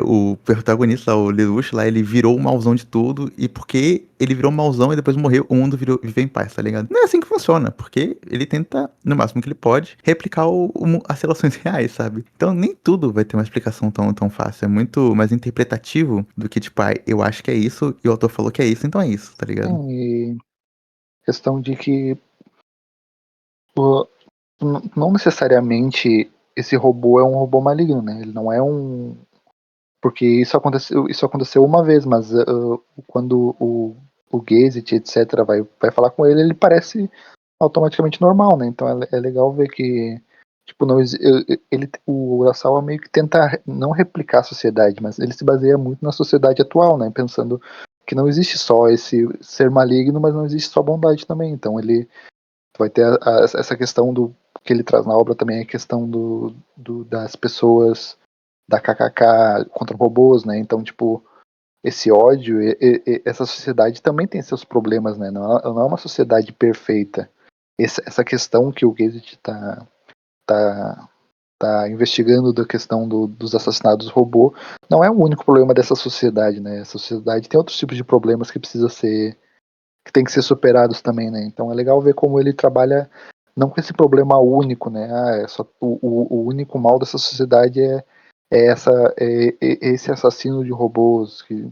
A: O protagonista, o Lelouch, lá, ele virou o mauzão de tudo. E porque ele virou mauzão e depois morreu, o mundo viveu em paz, tá ligado? Não é assim que funciona, porque ele tenta, no máximo que ele pode, replicar as relações reais, sabe? Então nem tudo vai ter uma explicação tão fácil. É muito mais interpretativo do que, tipo, eu acho que é isso e o autor falou que é isso, então é isso, tá ligado?
B: E questão de que não necessariamente esse robô é um robô maligno, né? Ele não é um. Porque isso aconteceu uma vez, mas quando o Gazet, etc., vai falar com ele parece automaticamente normal, né? Então é legal ver que. Tipo, não, o Urasawa meio que tenta não replicar a sociedade, mas ele se baseia muito na sociedade atual, né? Pensando que não existe só esse ser maligno, mas não existe só bondade também. Então ele vai ter essa questão do que ele traz na obra também, a questão das pessoas da KKK contra robôs, né? Então, tipo, esse ódio, essa sociedade também tem seus problemas, né? Não é uma sociedade perfeita. Essa questão que o Gazet tá, tá investigando da questão dos assassinatos robô não é o único problema dessa sociedade, né? Essa sociedade tem outros tipos de problemas que tem que ser superados também, né? Então é legal ver como ele trabalha não com esse problema único, né? É só, o único mal dessa sociedade é esse assassino de robôs que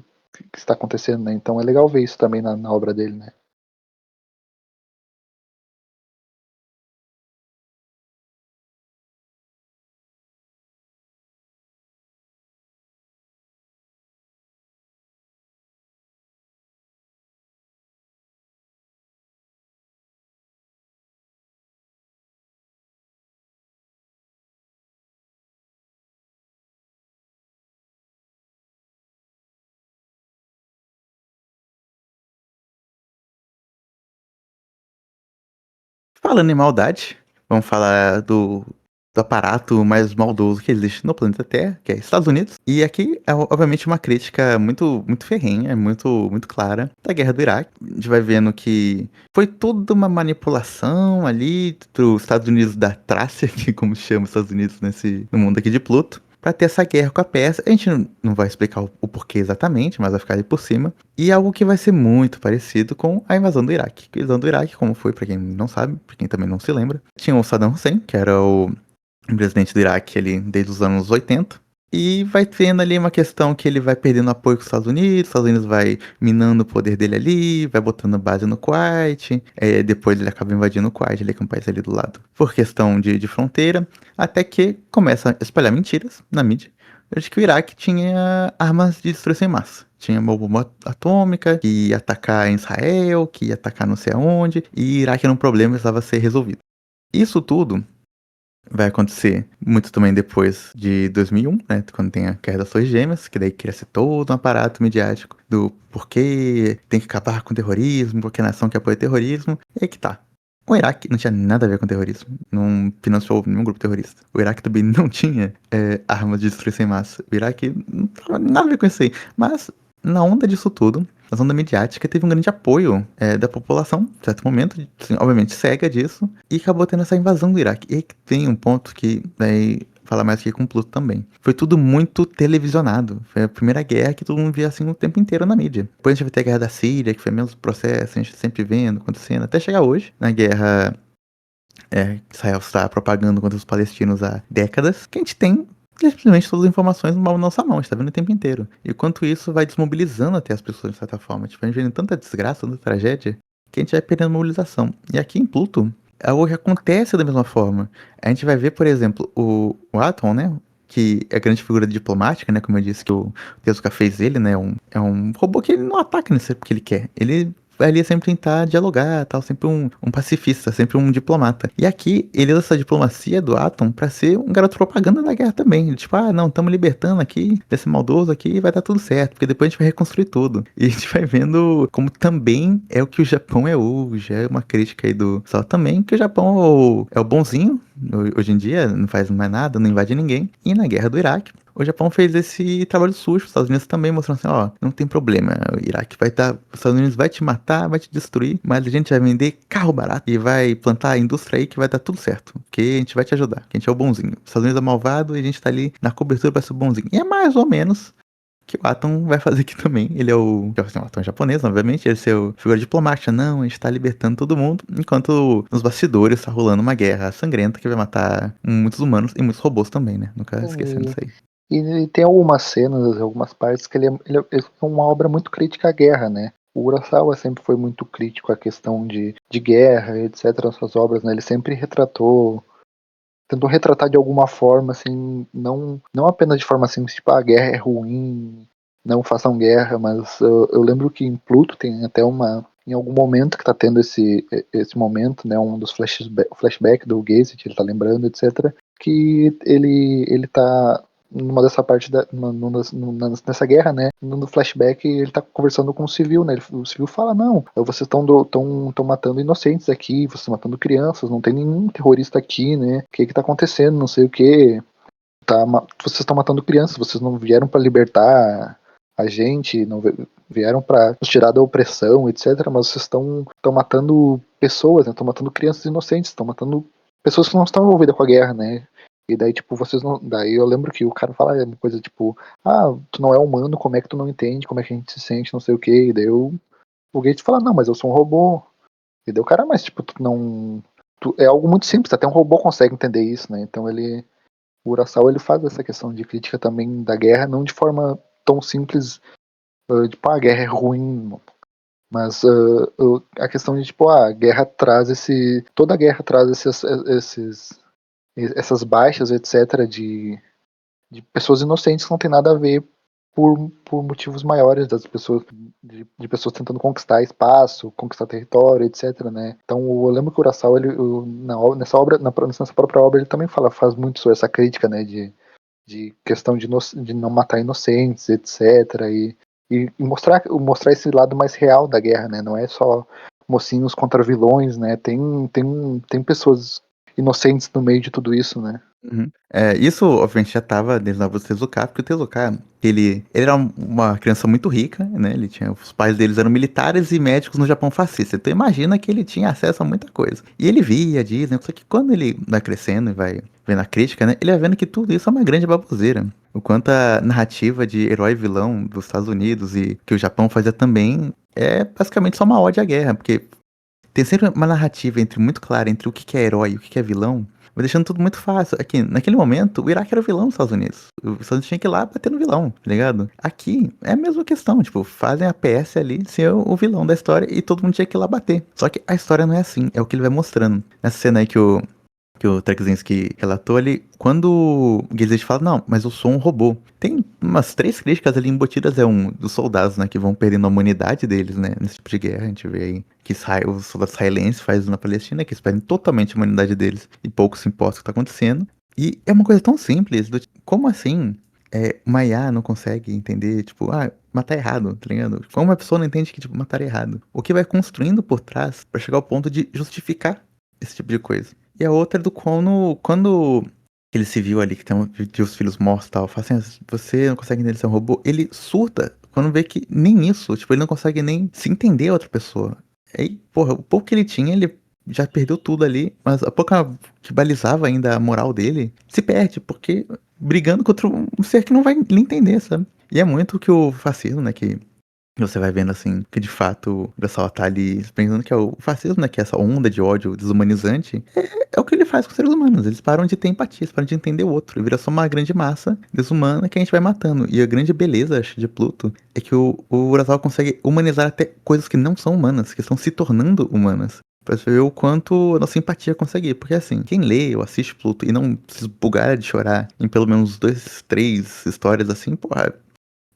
B: está acontecendo, né? Então é legal ver isso também na obra dele, né?
A: Falando em maldade, vamos falar do aparato mais maldoso que existe no planeta Terra, que é Estados Unidos. E aqui é, obviamente, uma crítica muito ferrenha, muito clara da guerra do Iraque. A gente vai vendo que foi toda uma manipulação ali dos Estados Unidos da Trácia, que como se chama os Estados Unidos no mundo aqui de Pluto, pra ter essa guerra com a Pérsia. A gente não vai explicar o porquê exatamente, mas vai ficar ali por cima. E algo que vai ser muito parecido com a invasão do Iraque. A invasão do Iraque, como foi, pra quem não sabe, pra quem também não se lembra, tinha o Saddam Hussein, que era presidente do Iraque ali desde os anos 80. E vai tendo ali uma questão que ele vai perdendo apoio com os Estados Unidos vai minando o poder dele ali, vai botando base no Kuwait, depois ele acaba invadindo o Kuwait, ele é um país ali do lado, por questão de fronteira, até que começa a espalhar mentiras na mídia, de que o Iraque tinha armas de destruição em massa. Tinha uma bomba atômica, que ia atacar em Israel, que ia atacar não sei aonde, e o Iraque era um problema que precisava ser resolvido. Isso tudo vai acontecer muito também depois de 2001, né? Quando tem a Guerra das Torres Gêmeas, que daí cria-se todo um aparato midiático do porquê tem que acabar com o terrorismo, porque a nação que apoia o terrorismo. E aí que tá. O Iraque não tinha nada a ver com terrorismo, não financiou nenhum grupo terrorista. O Iraque também não tinha armas de destruição em massa. O Iraque não tava nada a ver com isso aí. Mas, na onda disso tudo, na onda midiática, teve um grande apoio da população, em certo momento, assim, obviamente cega disso, e acabou tendo essa invasão do Iraque. E aí que tem um ponto que daí fala mais aqui com o Pluto também. Foi tudo muito televisionado. Foi a primeira guerra que todo mundo via assim o tempo inteiro na mídia. Depois a gente vai ter a guerra da Síria, que foi o mesmo processo, a gente sempre vendo, acontecendo, até chegar hoje, na guerra que Israel está propagando contra os palestinos há décadas, que a gente tem simplesmente todas as informações na nossa mão, a gente tá vendo o tempo inteiro. E quanto isso vai desmobilizando até as pessoas, de certa forma. Tipo, a gente vendo tanta desgraça, tanta tragédia, que a gente vai perdendo mobilização. E aqui em Pluto, é algo que acontece da mesma forma. A gente vai ver, por exemplo, o Atom, né? Que é a grande figura diplomática, né? Como eu disse, que o Tezuka fez ele, né? É um robô que ele não ataca nem sempre porque ele quer. Ele vai ali sempre tentar dialogar, tal, sempre um pacifista, sempre um diplomata. E aqui, ele usa essa diplomacia do Atom pra ser um garoto propaganda da guerra também. Ele, tipo, não, estamos libertando aqui, desse maldoso aqui, e vai dar tudo certo, porque depois a gente vai reconstruir tudo. E a gente vai vendo como também é o que o Japão é hoje, é uma crítica aí do só também que o Japão é o bonzinho, hoje em dia, não faz mais nada, não invade ninguém. E na guerra do Iraque, o Japão fez esse trabalho sujo, os Estados Unidos também mostrando assim, ó, não tem problema, o Iraque vai estar, os Estados Unidos vai te matar, vai te destruir, mas a gente vai vender carro barato e vai plantar a indústria aí que vai dar tudo certo, que a gente vai te ajudar, que a gente é o bonzinho. Os Estados Unidos é malvado e a gente tá ali na cobertura pra ser o bonzinho. E é mais ou menos que o Atom vai fazer aqui também. Ele é o Atom é japonês, obviamente, ele é seu figura diplomática. Não, a gente tá libertando todo mundo, enquanto nos bastidores tá rolando uma guerra sangrenta que vai matar muitos humanos e muitos robôs também, né? Nunca esquecendo isso aí.
B: E tem algumas cenas, algumas partes que ele é uma obra muito crítica à guerra, né? O Urasawa sempre foi muito crítico à questão de guerra, etc. Nas suas obras, né? Ele sempre tentou retratar de alguma forma, assim, não apenas de forma assim, tipo, a guerra é ruim, não façam guerra, mas eu lembro que em Pluto tem até em algum momento que tá tendo esse momento, né, um dos flashback do Gazet, ele tá lembrando, etc., que ele tá numa dessa parte nessa guerra, né, no flashback ele tá conversando com o civil, né, o civil fala, não, vocês estão matando inocentes aqui, vocês estão matando crianças, não tem nenhum terrorista aqui, né, o que tá acontecendo, não sei o que, vocês estão matando crianças, vocês não vieram para libertar a gente, não vieram para nos tirar da opressão, etc, mas vocês estão matando pessoas, né, estão matando crianças inocentes, estão matando pessoas que não estão envolvidas com a guerra, né, e daí, tipo, vocês não. Daí eu lembro que o cara fala uma coisa tipo, tu não é humano, como é que tu não entende, como é que a gente se sente, não sei o que. E daí o Gates fala, não, mas eu sou um robô. E daí o cara, mas tipo, tu não. É algo muito simples, até um robô consegue entender isso, né? Então o Urasawa ele faz essa questão de crítica também da guerra, não de forma tão simples, tipo, a guerra é ruim, mas a questão de, tipo, a guerra traz esse. Toda guerra traz essas baixas, etc., de pessoas inocentes que não tem nada a ver por motivos maiores das pessoas, de pessoas tentando conquistar espaço, conquistar território, etc., né? Então eu lembro que o Urasawa, nessa obra, nessa própria obra, ele também faz muito sobre essa crítica, né, de questão de não matar inocentes, etc., e mostrar esse lado mais real da guerra, né? Não é só mocinhos contra vilões, né? Tem pessoas inocentes no meio de tudo isso, né?
A: Uhum. Isso, obviamente, já tava desde a do Tezuka, porque o Tezuka, ele era uma criança muito rica, né? Os pais deles eram militares e médicos no Japão fascista. Então imagina que ele tinha acesso a muita coisa. E ele via Disney, só que quando ele vai crescendo e vai vendo a crítica, né? Ele vai vendo que tudo isso é uma grande baboseira. O quanto a narrativa de herói e vilão dos Estados Unidos e que o Japão fazia também é basicamente só uma ode à guerra, porque tem sempre uma narrativa muito clara entre o que é herói e o que é vilão, vai deixando tudo muito fácil. Aqui, naquele momento, o Iraque era o vilão dos Estados Unidos. Os Estados Unidos tinha que ir lá bater no vilão, tá ligado? Aqui, é a mesma questão, tipo, fazem a PS ali ser o vilão da história e todo mundo tinha que ir lá bater. Só que a história não é assim, é o que ele vai mostrando. Nessa cena aí que o Trekzinski relatou ali, quando o Gazette fala, não, mas eu sou um robô. Tem umas 3 críticas ali embutidas, dos soldados, né, que vão perdendo a humanidade deles, né, nesse tipo de guerra. A gente vê aí que os soldados israelenses fazem na Palestina, que eles perdem totalmente a humanidade deles e pouco se importa o que tá acontecendo. E é uma coisa tão simples, como assim uma IA não consegue entender, tipo, matar errado, tá ligado? Como uma pessoa não entende que, tipo, matar errado? O que vai construindo por trás pra chegar ao ponto de justificar esse tipo de coisa. E a outra é do quando ele se viu ali, que tem os filhos mortos e tal, fala assim, você não consegue entender ser um robô, ele surta quando vê que nem isso, tipo, ele não consegue nem se entender a outra pessoa. Aí, porra, o pouco que ele tinha, ele já perdeu tudo ali, mas a pouca que balizava ainda a moral dele, se perde, porque brigando contra um ser que não vai lhe entender, sabe? E é muito que o fascismo, né, que você vai vendo assim, que de fato o pessoal tá ali pensando que é o fascismo, né? Que é essa onda de ódio desumanizante. É o que ele faz com os seres humanos. Eles param de ter empatia, eles param de entender o outro. E vira só uma grande massa desumana que a gente vai matando. E a grande beleza, acho, de Pluto é que o Urasawa consegue humanizar até coisas que não são humanas, que estão se tornando humanas. Pra você ver o quanto a nossa empatia consegue ir. Porque assim, quem lê ou assiste Pluto e não se esbugar de chorar em pelo menos 2, 3 histórias assim, porra,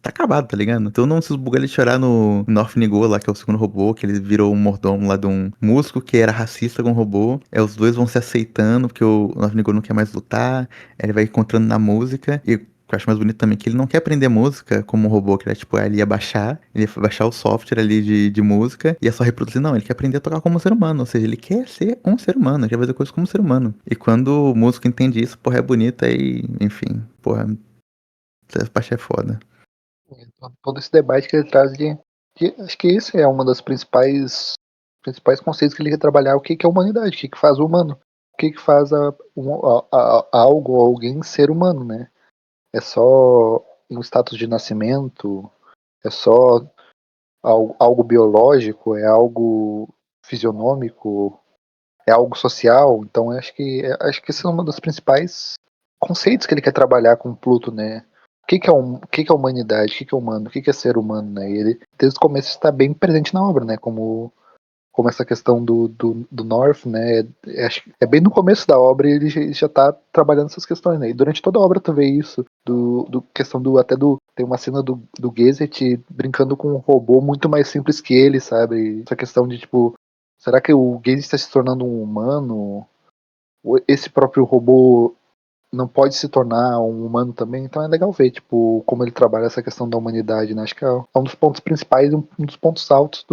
A: tá acabado, tá ligado? Então não se esbuga ele chorar no North Nigor lá, que é o segundo robô, que ele virou um mordomo lá de um músico que era racista com o robô. Os dois vão se aceitando, porque o North Nigor não quer mais lutar. Aí ele vai encontrando na música. E o que eu acho mais bonito também, é que ele não quer aprender música como um robô, que ele é tipo, ele ia baixar, o software ali de música, e é só reproduzir. Não, ele quer aprender a tocar como um ser humano, ou seja, ele quer ser um ser humano, ele quer fazer coisas como um ser humano. E quando o músico entende isso, porra, é bonito aí, enfim, porra, essa parte é foda.
B: Todo esse debate que ele traz acho que esse é uma das principais conceitos que ele quer trabalhar, o que é a humanidade, o que faz o humano, o que faz algo ou alguém ser humano, né? É só um status de nascimento, é só algo biológico, é algo fisionômico, é algo social. Então acho que esse é um dos principais conceitos que ele quer trabalhar com Pluto, né? O que que é humanidade? O que que é humano? O que que é ser humano, né? E ele desde o começo está bem presente na obra, né? Como essa questão do North, né? É bem no começo da obra e ele já tá trabalhando essas questões, né? E durante toda a obra tu vê isso, do questão tem uma cena do Gazet brincando com um robô muito mais simples que ele, sabe? Essa questão de, tipo, será que o Gazet está se tornando um humano? Ou esse próprio robô não pode se tornar um humano também? Então é legal ver, tipo, como ele trabalha essa questão da humanidade, né? Acho que é um dos pontos principais, um dos pontos altos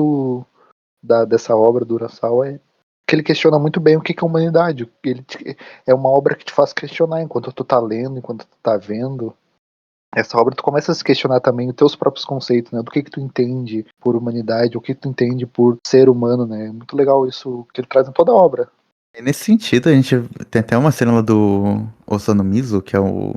B: dessa obra do Urasawa é que ele questiona muito bem o que é humanidade. É uma obra que te faz questionar enquanto tu tá lendo, enquanto tu tá vendo. Essa obra tu começa a se questionar também os teus próprios conceitos, né? Do que tu entende por humanidade, o que tu entende por ser humano, né? É muito legal isso que ele traz em toda a obra.
A: E nesse sentido, a gente tem até uma cena lá do Osamu Mizu, que é o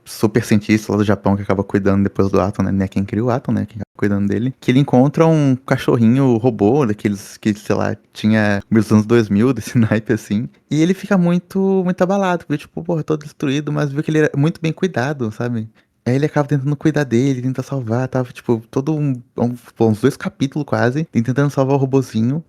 A: super cientista lá do Japão que acaba cuidando depois do Atom, né? Não é quem cria o Atom, né? Quem acaba cuidando dele. Que ele encontra um cachorrinho robô, daqueles que, sei lá, tinha nos anos 2000, desse naipe assim. E ele fica muito abalado, porque, tipo, porra, todo destruído, mas viu que ele era muito bem cuidado, sabe? Aí ele acaba tentando cuidar dele, tentar salvar, tava, tipo, uns 2 capítulos quase, tentando salvar o robozinho.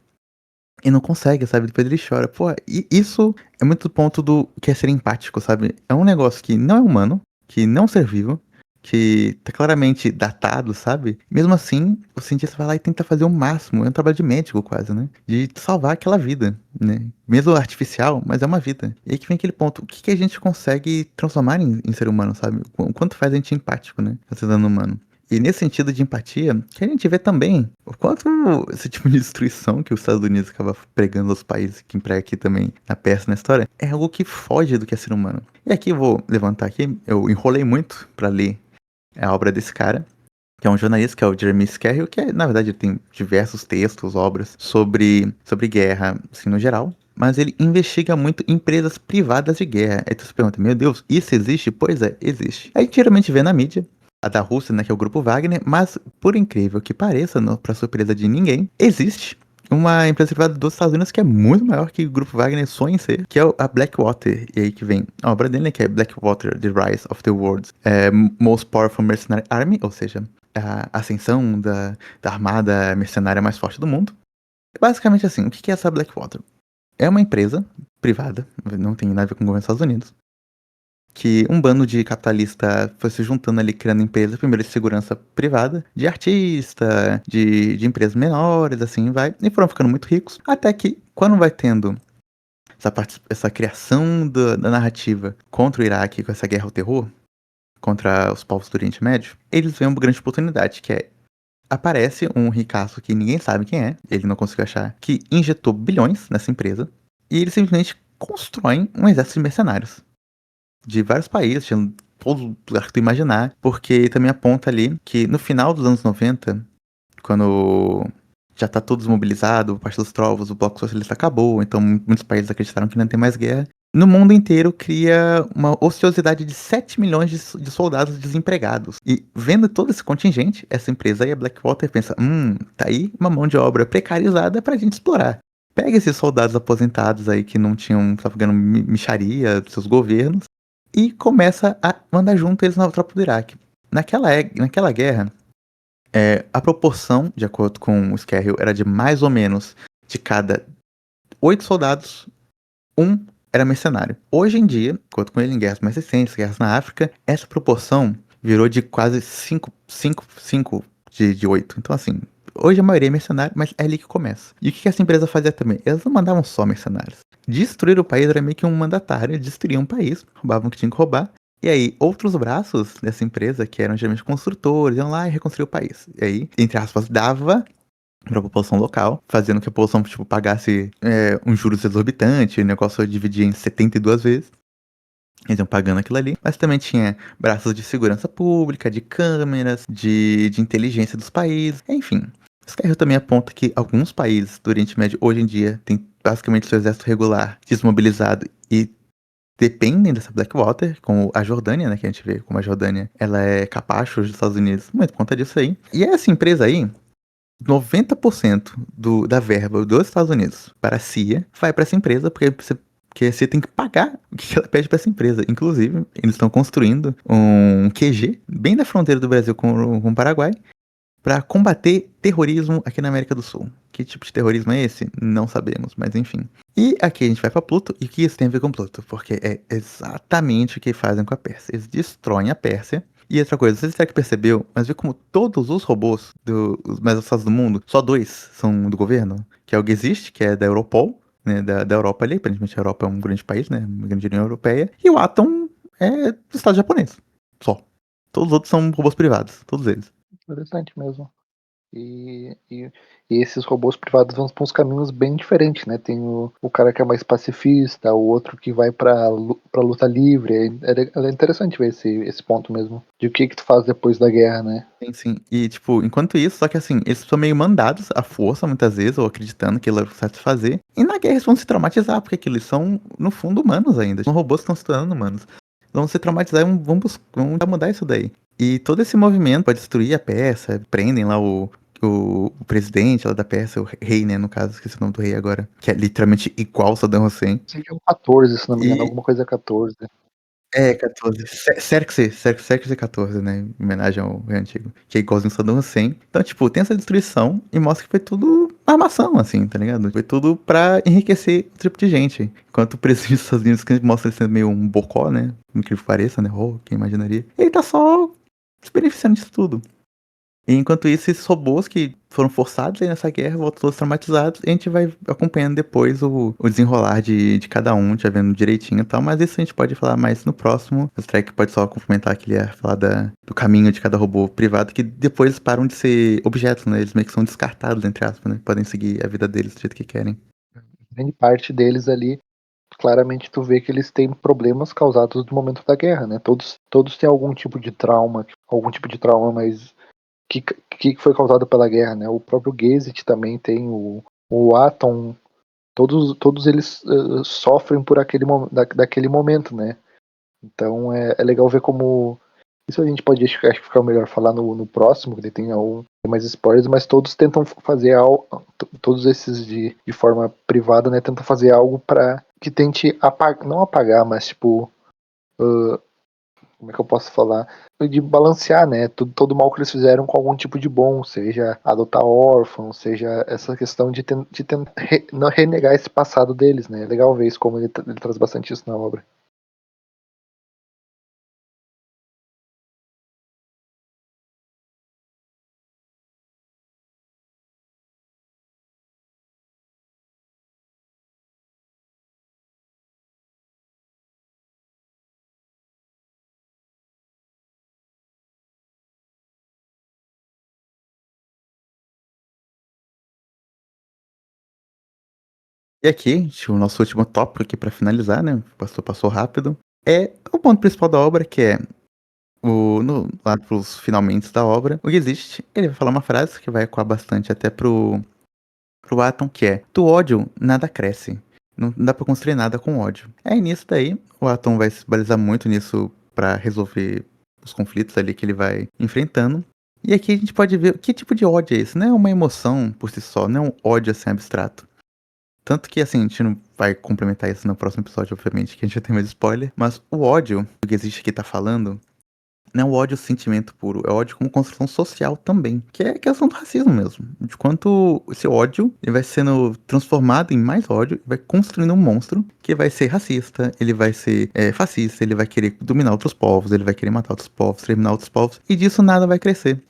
A: E não consegue, sabe? Depois ele chora. Pô, e isso é muito do ponto do que é ser empático, sabe? É um negócio que não é humano, que não é um ser vivo, que tá claramente datado, sabe? Mesmo assim, o cientista vai lá e tenta fazer o máximo. É um trabalho de médico quase, né? De salvar aquela vida, né? Mesmo artificial, mas é uma vida. E aí que vem aquele ponto. O que a gente consegue transformar em ser humano, sabe? O quanto faz a gente empático, né? Tá se dando humano. E nesse sentido de empatia, que a gente vê também o quanto esse tipo de destruição que os Estados Unidos acaba pregando aos países que emprega aqui também na peça, na história, é algo que foge do que é ser humano. E aqui eu vou levantar aqui, eu enrolei muito pra ler a obra desse cara, que é um jornalista, que é o Jeremy Scarhill, que na verdade ele tem diversos textos, obras sobre guerra, assim, no geral. Mas ele investiga muito empresas privadas de guerra. Aí tu se pergunta, meu Deus, isso existe? Pois é, existe. Aí geralmente vê na mídia, a da Rússia, né, que é o Grupo Wagner, mas por incrível que pareça, pra surpresa de ninguém, existe uma empresa privada dos Estados Unidos que é muito maior que o Grupo Wagner sonha em ser, que é a Blackwater. E aí que vem a obra dele, né, que é Blackwater, The Rise of the World's Most Powerful Mercenary Army, ou seja, a ascensão da armada mercenária mais forte do mundo. Basicamente assim, o que é essa Blackwater? É uma empresa privada, não tem nada a ver com o governo dos Estados Unidos, que um bando de capitalista foi se juntando ali, criando empresas, primeiro de segurança privada, de artista, de empresas menores, assim, vai, e foram ficando muito ricos, até que, quando vai tendo essa criação da narrativa contra o Iraque, com essa guerra ao terror, contra os povos do Oriente Médio, eles veem uma grande oportunidade, que é, aparece um ricaço que ninguém sabe quem é, ele não conseguiu achar, que injetou bilhões nessa empresa, e eles simplesmente constroem um exército de mercenários de vários países, tinha todo lugar que tu imaginar, porque também aponta ali que no final dos anos 90, quando já tá tudo desmobilizado, a parte dos trovos, o bloco socialista acabou, então muitos países acreditaram que não tem mais guerra. No mundo inteiro cria uma ociosidade de 7 milhões de soldados desempregados. E vendo todo esse contingente, essa empresa aí, a Blackwater, pensa, tá aí uma mão de obra precarizada pra gente explorar. Pega esses soldados aposentados aí que não tinham, tá pagando micharia dos seus governos, e começa a mandar junto eles na tropa do Iraque. Naquela guerra, a proporção, de acordo com o Scarhill, era de mais ou menos de cada 8 soldados, um era mercenário. Hoje em dia, de acordo com ele, em guerras mais recentes, guerras na África, essa proporção virou de quase 5 de 8. Então, assim, hoje a maioria é mercenário, mas é ali que começa. E o que essa empresa fazia também? Elas não mandavam só mercenários. Destruir o país era meio que um mandatário, destruíam um país, roubavam o que tinha que roubar. E aí, outros braços dessa empresa, que eram geralmente construtores, iam lá e reconstruíam o país. E aí, entre aspas, dava pra população local, fazendo que a população, tipo, pagasse um juros exorbitante, o negócio eu dividia em 72 vezes. Eles iam pagando aquilo ali, mas também tinha braços de segurança pública, de câmeras, de inteligência dos países, enfim. Skyrim também aponta que alguns países do Oriente Médio, hoje em dia, têm basicamente seu exército regular desmobilizado e dependem dessa Blackwater, como a Jordânia, né, que a gente vê como a Jordânia, ela é capacho dos Estados Unidos, muito por conta disso aí. E essa empresa aí, 90% da verba dos Estados Unidos para a CIA vai para essa empresa, porque a CIA tem que pagar o que ela pede para essa empresa. Inclusive, eles estão construindo um QG bem na fronteira do Brasil com o Paraguai para combater terrorismo aqui na América do Sul. Que tipo de terrorismo é esse? Não sabemos, mas enfim. E aqui a gente vai para Pluto, e o que isso tem a ver com Pluto? Porque é exatamente o que fazem com a Pérsia. Eles destroem a Pérsia. E outra coisa, você será que percebeu, mas vê como todos os robôs dos mais avançados do mundo, só dois são do governo? Que é o Exist, que é da Europol, né, da Europa ali, aparentemente a Europa é um grande país, né, uma grande União Europeia, e o Atom é do Estado japonês, só. Todos os outros são robôs privados, todos eles.
B: Interessante mesmo. E esses robôs privados vão para uns caminhos bem diferentes, né? Tem o cara que é mais pacifista, o outro que vai para luta livre. É interessante ver esse ponto mesmo. De o que tu faz depois da guerra, né?
A: Sim, sim. E, tipo, enquanto isso, só que assim, eles são meio mandados à força, muitas vezes, ou acreditando que ele é o certo fazer. E na guerra eles vão se traumatizar, porque aquilo, eles são, no fundo, humanos ainda. São robôs que estão se tornando humanos. Vão se traumatizar e vão mudar isso daí. E todo esse movimento pode destruir a peça, prendem lá o presidente lá da peça, o rei, né, no caso, esqueci o nome do rei agora, que é literalmente igual ao Saddam Hussein.
B: Seria um 14, se não me engano,
A: E
B: alguma coisa 14.
A: 14. Xerxes 14, né? Em homenagem ao rei antigo. Que é igualzinho ao Saddam Hussein. Então, tipo, tem essa destruição e mostra que foi tudo armação, assim, tá ligado? Foi tudo pra enriquecer o tipo de gente. Enquanto o presidente dos Estados Unidos, que mostra ele sendo meio um bocó, né? Incrível que pareça, né? Oh, quem imaginaria? Ele tá só se beneficiando disso tudo. E enquanto isso, esses robôs que foram forçados aí nessa guerra voltam todos traumatizados. E a gente vai acompanhando depois o desenrolar de cada um, já vendo direitinho e tal. Mas isso a gente pode falar mais no próximo. O Trek pode só complementar que ele ia falar do caminho de cada robô privado, que depois param de ser objetos, né? Eles meio que são descartados, entre aspas, né? Podem seguir a vida deles do jeito que querem.
B: Grande parte deles ali, claramente tu vê que eles têm problemas causados do momento da guerra, né? Todos têm algum tipo de trauma, mas que foi causado pela guerra, né? O próprio Gazet também tem o Atom, todos eles sofrem por daquele momento, né? Então é legal ver como Isso a gente pode, acho que ficar melhor falar no próximo, que tem mais spoilers, mas todos tentam fazer algo, todos esses de forma privada, né, tentam fazer algo para que tente apagar, não apagar, mas tipo, como é que eu posso falar? De balancear, né, todo o mal que eles fizeram com algum tipo de bom, seja adotar órfãos, seja essa questão de tentar não renegar esse passado deles, né, é legal ver isso, como ele traz bastante isso na obra.
A: E aqui, o nosso último tópico aqui pra finalizar, né? Passou rápido. É o ponto principal da obra, que é lá pros finalmente da obra, o que existe. Ele vai falar uma frase que vai ecoar bastante até pro Atom, que é: do ódio nada cresce. Não dá pra construir nada com ódio. Aí nisso daí, o Atom vai se balizar muito nisso pra resolver os conflitos ali que ele vai enfrentando. E aqui a gente pode ver que tipo de ódio é esse. Não é uma emoção por si só, não é um ódio assim abstrato. Tanto que, assim, a gente não vai complementar isso no próximo episódio, obviamente, que a gente já tem mais spoiler. Mas o ódio que existe aqui tá falando não é o ódio sentimento puro, é o ódio como construção social também. Que é a questão do racismo mesmo. De quanto esse ódio ele vai sendo transformado em mais ódio, vai construindo um monstro que vai ser racista, ele vai ser fascista, ele vai querer dominar outros povos, ele vai querer matar outros povos, terminar outros povos. E disso nada vai crescer.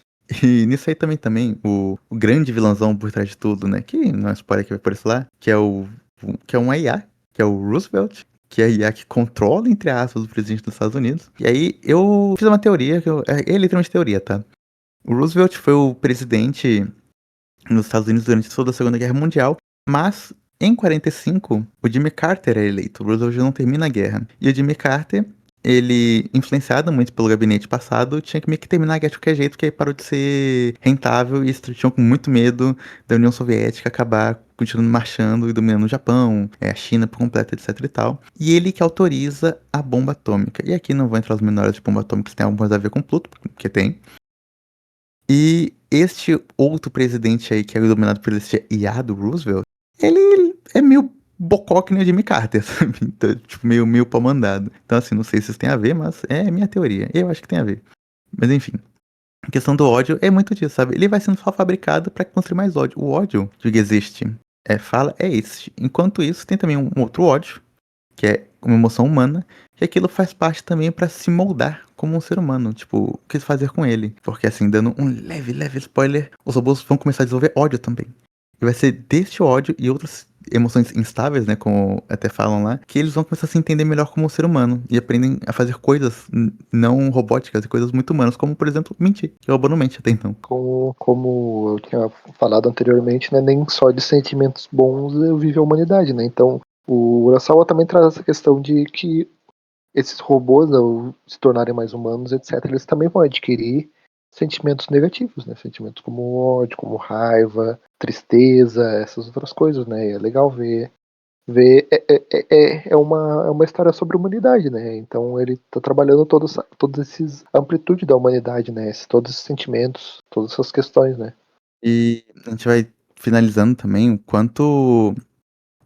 A: E nisso aí também, o grande vilãozão por trás de tudo, né? Que não é spoiler que vai por isso lá, que é uma IA, que é o Roosevelt, que é a IA que controla, entre aspas, o presidente dos Estados Unidos. E aí eu fiz uma teoria, é literalmente teoria, tá? O Roosevelt foi o presidente nos Estados Unidos durante toda a Segunda Guerra Mundial, mas em 45 o Jimmy Carter é eleito. O Roosevelt não termina a guerra. E o Jimmy Carter, ele, influenciado muito pelo gabinete passado, tinha que meio que terminar a guerra de qualquer jeito, porque aí parou de ser rentável e eles tinham com muito medo da União Soviética acabar continuando marchando e dominando o Japão, a China por completo, etc e tal. E ele que autoriza a bomba atômica. E aqui não vou entrar os menores de bomba atômica se tem alguma coisa a ver com Pluto, porque tem. E este outro presidente aí, que é dominado por esse IA do Roosevelt, ele é meio bocó que nem o Jimmy Carter, sabe? Então, tipo, meio pau mandado. Então, assim, não sei se isso tem a ver, mas é minha teoria. Eu acho que tem a ver. Mas, enfim. A questão do ódio é muito disso, sabe? Ele vai sendo só fabricado pra construir mais ódio. O ódio que existe é esse. Enquanto isso, tem também um outro ódio, que é uma emoção humana, e aquilo faz parte também pra se moldar como um ser humano, tipo, o que fazer com ele. Porque assim, dando um leve spoiler, os robôs vão começar a desenvolver ódio também. E vai ser deste ódio e outras emoções instáveis, né, como até falam lá, que eles vão começar a se entender melhor como um ser humano e aprendem a fazer coisas não robóticas e coisas muito humanas, como por exemplo, mentir, que o robô não mente até então.
B: Como eu tinha falado anteriormente, né, nem só de sentimentos bons vive a humanidade, né? Então, o Urasawa também traz essa questão de que esses robôs, ao se tornarem mais humanos, etc., eles também vão adquirir sentimentos negativos, né? Sentimentos como ódio, como raiva, tristeza, essas outras coisas, né? E é legal ver é uma história sobre humanidade, né? Então ele está trabalhando todos esses amplitude da humanidade, né? Todos esses sentimentos, todas essas questões, né?
A: E a gente vai finalizando também o quanto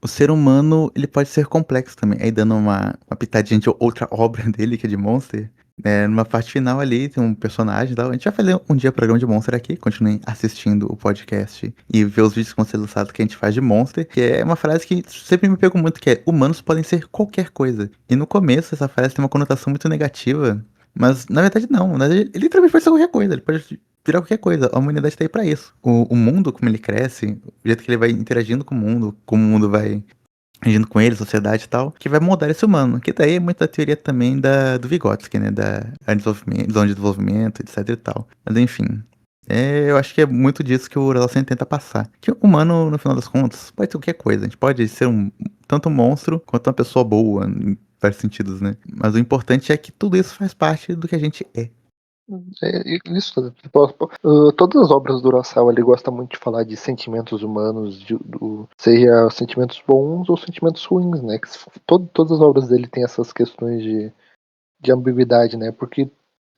A: o ser humano, ele pode ser complexo também. Aí dando uma pitadinha de outra obra dele, que é de Monster, né? Numa parte final ali, tem um personagem e tal. A gente vai fazer um dia programa de Monster aqui, continuem assistindo o podcast e ver os vídeos que vão ser lançados que a gente faz de Monster, que é uma frase que sempre me pegou muito, que é: humanos podem ser qualquer coisa. E no começo, essa frase tem uma conotação muito negativa, mas na verdade não. Na verdade, ele literalmente pode ser qualquer coisa, ele pode virar qualquer coisa. A humanidade tá aí pra isso. O mundo, como ele cresce, o jeito que ele vai interagindo com o mundo, como o mundo vai agindo com ele, sociedade e tal, que vai moldar esse humano. Que daí é muito da teoria também do Vygotsky, né? Da visão de desenvolvimento, etc e tal. Mas enfim. Eu acho que é muito disso que o Orelsan tenta passar. Que o humano, no final das contas, pode ser qualquer coisa. A gente pode ser tanto um monstro quanto uma pessoa boa, em vários sentidos, né? Mas o importante é que tudo isso faz parte do que a gente é.
B: Isso, tipo, todas as obras do Urasawa ele gosta muito de falar de sentimentos humanos, seja sentimentos bons ou sentimentos ruins, né? Todas as obras dele têm essas questões de ambiguidade, né? Porque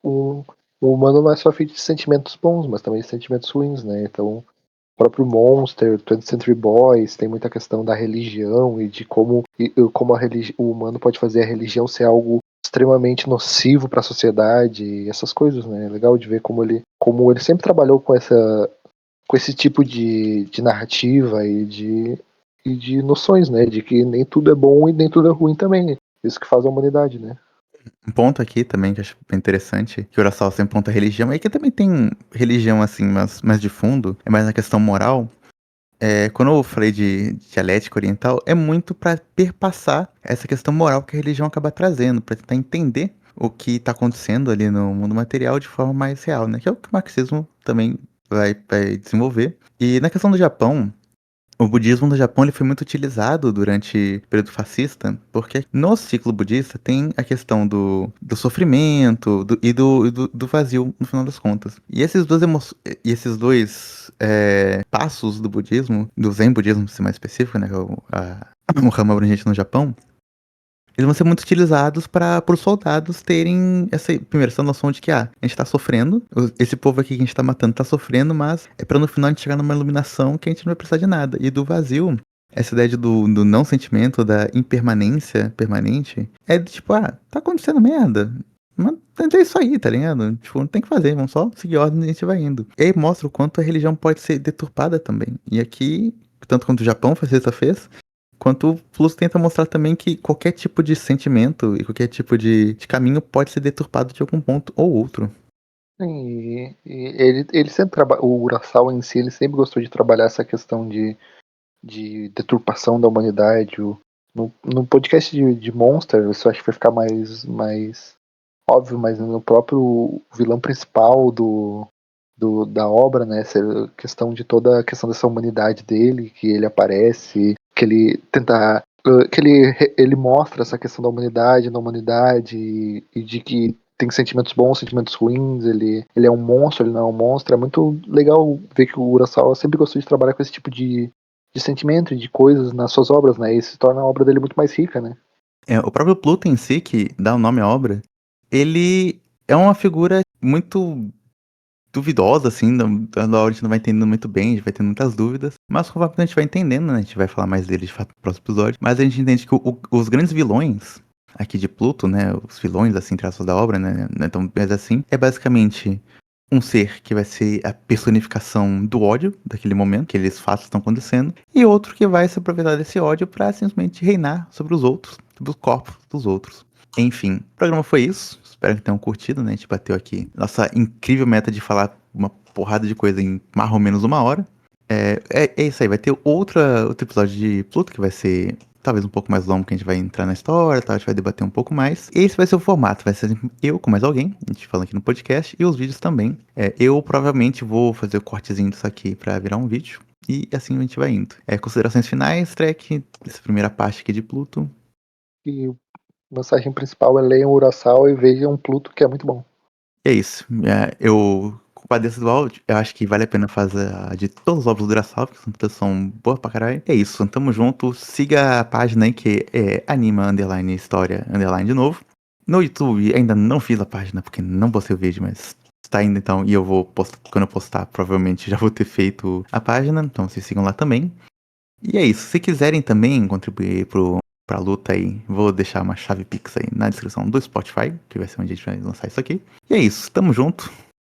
B: o, o humano não é só feito de sentimentos bons, mas também de sentimentos ruins, né? Então, o próprio Monster, 20th Century Boys, tem muita questão da religião e de como o humano pode fazer a religião ser algo extremamente nocivo para a sociedade e essas coisas, né? É legal de ver como ele sempre trabalhou com esse tipo de narrativa e de noções, né? De que nem tudo é bom e nem tudo é ruim também. Isso que faz a humanidade, né?
A: Um ponto aqui também que eu acho bem interessante, que o Urasawa sempre ponta a religião, e que também tem religião assim, mas mais de fundo, é mais na questão moral. Quando eu falei de dialética oriental, é muito para perpassar essa questão moral que a religião acaba trazendo, para tentar entender o que está acontecendo ali no mundo material de forma mais real, né? Que é o que o marxismo também vai desenvolver. E na questão do Japão, o budismo no Japão ele foi muito utilizado durante o período fascista, porque no ciclo budista tem a questão do sofrimento e do vazio, no final das contas. E esses dois passos do budismo, do Zen budismo, pra ser mais específico, né, que é o ramo abrangente no Japão, eles vão ser muito utilizados para os soldados terem essa noção de que, a gente tá sofrendo, esse povo aqui que a gente tá matando tá sofrendo, mas é para no final a gente chegar numa iluminação que a gente não vai precisar de nada. E do vazio, essa ideia do não sentimento, da impermanência permanente, é de tipo, tá acontecendo merda. Mas é isso aí, tá ligado? Tipo, não tem o que fazer, vamos só seguir a ordem e a gente vai indo. E aí mostra o quanto a religião pode ser deturpada também. E aqui, tanto quanto o Japão fascista fez, quanto o Plus tenta mostrar também que qualquer tipo de sentimento e qualquer tipo de caminho pode ser deturpado de algum ponto ou outro.
B: E ele sempre trabalha, o Urasawa em si, ele sempre gostou de trabalhar essa questão de deturpação da humanidade. No podcast de Monster, isso acho que vai ficar mais óbvio, mas no próprio vilão principal da obra, né? Essa questão de toda a questão dessa humanidade dele, que ele aparece, que ele tenta. Que ele mostra essa questão da humanidade e de que tem sentimentos bons, sentimentos ruins, ele é um monstro, ele não é um monstro. É muito legal ver que o Urasawa sempre gostou de trabalhar com esse tipo de sentimento e de coisas nas suas obras, né? E isso torna a obra dele muito mais rica, né?
A: O próprio Pluto em si, que dá o nome à obra, ele é uma figura muito duvidosa, assim, da hora a gente não vai entendendo muito bem, a gente vai tendo muitas dúvidas, mas conforme a gente vai entendendo, né, a gente vai falar mais dele de fato no próximo episódio, mas a gente entende que os grandes vilões aqui de Pluto, né, os vilões, assim, traços da obra, né, então, mas assim, é basicamente um ser que vai ser a personificação do ódio daquele momento, que aqueles fatos estão acontecendo, e outro que vai se aproveitar desse ódio para simplesmente reinar sobre os outros, sobre os corpos dos outros. Enfim, o programa foi isso. Espero que tenham curtido, né? A gente bateu aqui nossa incrível meta de falar uma porrada de coisa em mais ou menos uma hora. É isso aí, vai ter outro episódio de Pluto que vai ser talvez um pouco mais longo, que a gente vai entrar na história, tal, a gente vai debater um pouco mais. Esse vai ser o formato, vai ser eu com mais alguém, a gente falando aqui no podcast, e os vídeos também. Eu provavelmente vou fazer o cortezinho disso aqui pra virar um vídeo, e assim a gente vai indo. Considerações finais, Trek, essa primeira parte aqui de Pluto.
B: E a mensagem principal é leiam Urasawa e vejam Pluto, que é muito bom.
A: É isso. Eu compadeço do áudio. Eu acho que vale a pena fazer a de todos os ovos do Duraçal, porque são boas pra caralho. É isso. Tamo junto. Siga a página aí que é anima underline história underline de novo. No YouTube ainda não fiz a página porque não postei o vídeo, mas está indo então. E eu vou postar, quando eu postar, provavelmente já vou ter feito a página. Então vocês sigam lá também. E é isso. Se quiserem também contribuir pra luta aí, vou deixar uma chave Pix aí na descrição do Spotify, que vai ser onde a gente vai lançar isso aqui. E é isso. Tamo junto.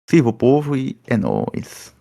A: Sirva o povo e é nóis.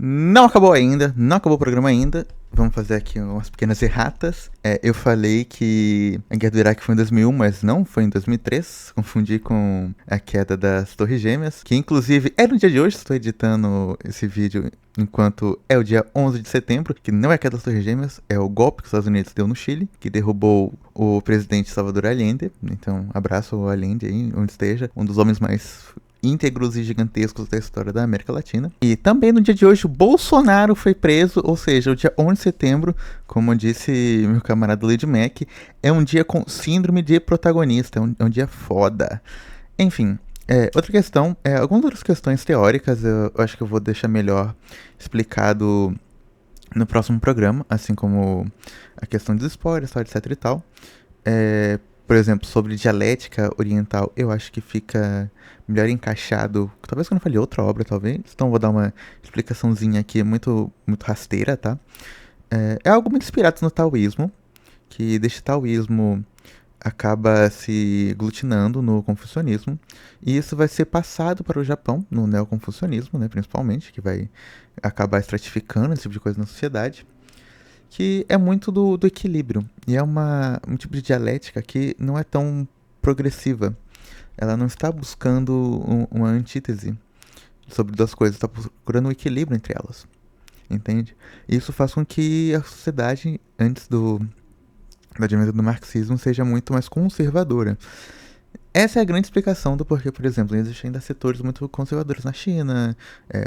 A: Não acabou ainda, não acabou o programa ainda. vamos fazer aqui umas pequenas erratas. Eu falei que a Guerra do Iraque foi em 2001, mas não, foi em 2003. Confundi com a queda das Torres Gêmeas, que inclusive é no dia de hoje. Estou editando esse vídeo enquanto é o dia 11 de setembro, que não é a queda das Torres Gêmeas, é o golpe que os Estados Unidos deu no Chile, que derrubou o presidente Salvador Allende. Então, abraço ao Allende aí, onde esteja, um dos homens mais íntegros e gigantescos da história da América Latina. E também no dia de hoje o Bolsonaro foi preso, ou seja, o dia 11 de setembro, como disse meu camarada Lady Mac, é um dia com síndrome de protagonista, é um dia foda. Enfim, outra questão, algumas outras questões teóricas eu acho que eu vou deixar melhor explicado no próximo programa, assim como a questão dos spoilers, etc e tal. Por exemplo, sobre dialética oriental, eu acho que fica melhor encaixado, talvez quando eu falei outra obra, talvez. Então vou dar uma explicaçãozinha aqui muito, muito rasteira, tá? É algo muito inspirado no taoísmo, que deste taoísmo acaba se glutinando no confucionismo, e isso vai ser passado para o Japão, no neoconfucionismo, né, principalmente, que vai acabar estratificando esse tipo de coisa na sociedade, que é muito do equilíbrio, e é um tipo de dialética que não é tão progressiva. Ela não está buscando uma antítese sobre duas coisas, está procurando um equilíbrio entre elas, entende? Isso faz com que a sociedade, antes do advento do marxismo, seja muito mais conservadora. Essa é a grande explicação do porquê, por exemplo, existem ainda setores muito conservadores na China,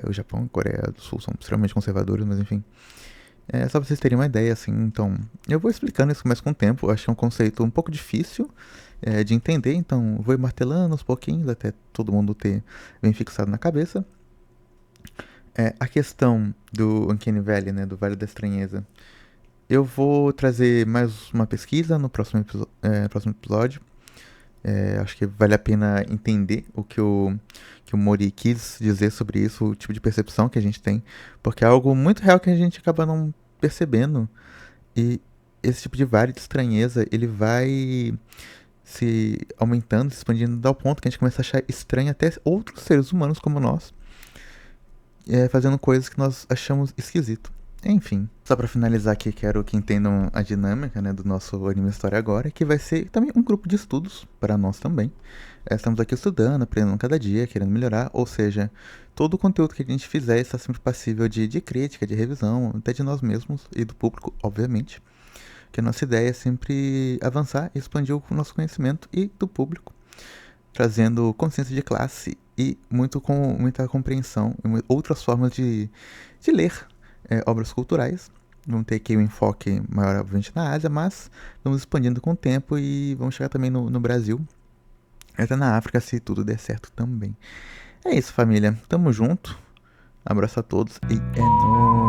A: o Japão e a Coreia do Sul são extremamente conservadores, mas enfim. Só pra vocês terem uma ideia, assim, então, eu vou explicando isso mais com o tempo, eu acho que é um conceito um pouco difícil de entender, então vou ir martelando aos pouquinhos até todo mundo ter bem fixado na cabeça. A questão do Uncanny Valley, né, do Vale da Estranheza, eu vou trazer mais uma pesquisa no próximo episódio. Acho que vale a pena entender o que o Mori quis dizer sobre isso, o tipo de percepção que a gente tem, porque é algo muito real que a gente acaba não percebendo. E esse tipo de vale de estranheza, ele vai se aumentando, se expandindo, ao ponto que a gente começa a achar estranho até outros seres humanos como nós, fazendo coisas que nós achamos esquisito. Enfim, só pra finalizar aqui, quero que entendam a dinâmica, né, do nosso Anime História Agora, que vai ser também um grupo de estudos para nós também. Estamos aqui estudando, aprendendo cada dia, querendo melhorar, ou seja, todo o conteúdo que a gente fizer está sempre passível de crítica, de revisão, até de nós mesmos e do público, obviamente. Que a nossa ideia é sempre avançar e expandir o nosso conhecimento e do público, trazendo consciência de classe e muita compreensão e outras formas de ler obras culturais. Vamos ter aqui um enfoque maior, obviamente, na Ásia, mas vamos expandindo com o tempo e vamos chegar também no Brasil, até na África, se tudo der certo também. É isso, família. Tamo junto. Abraço a todos e é nóis.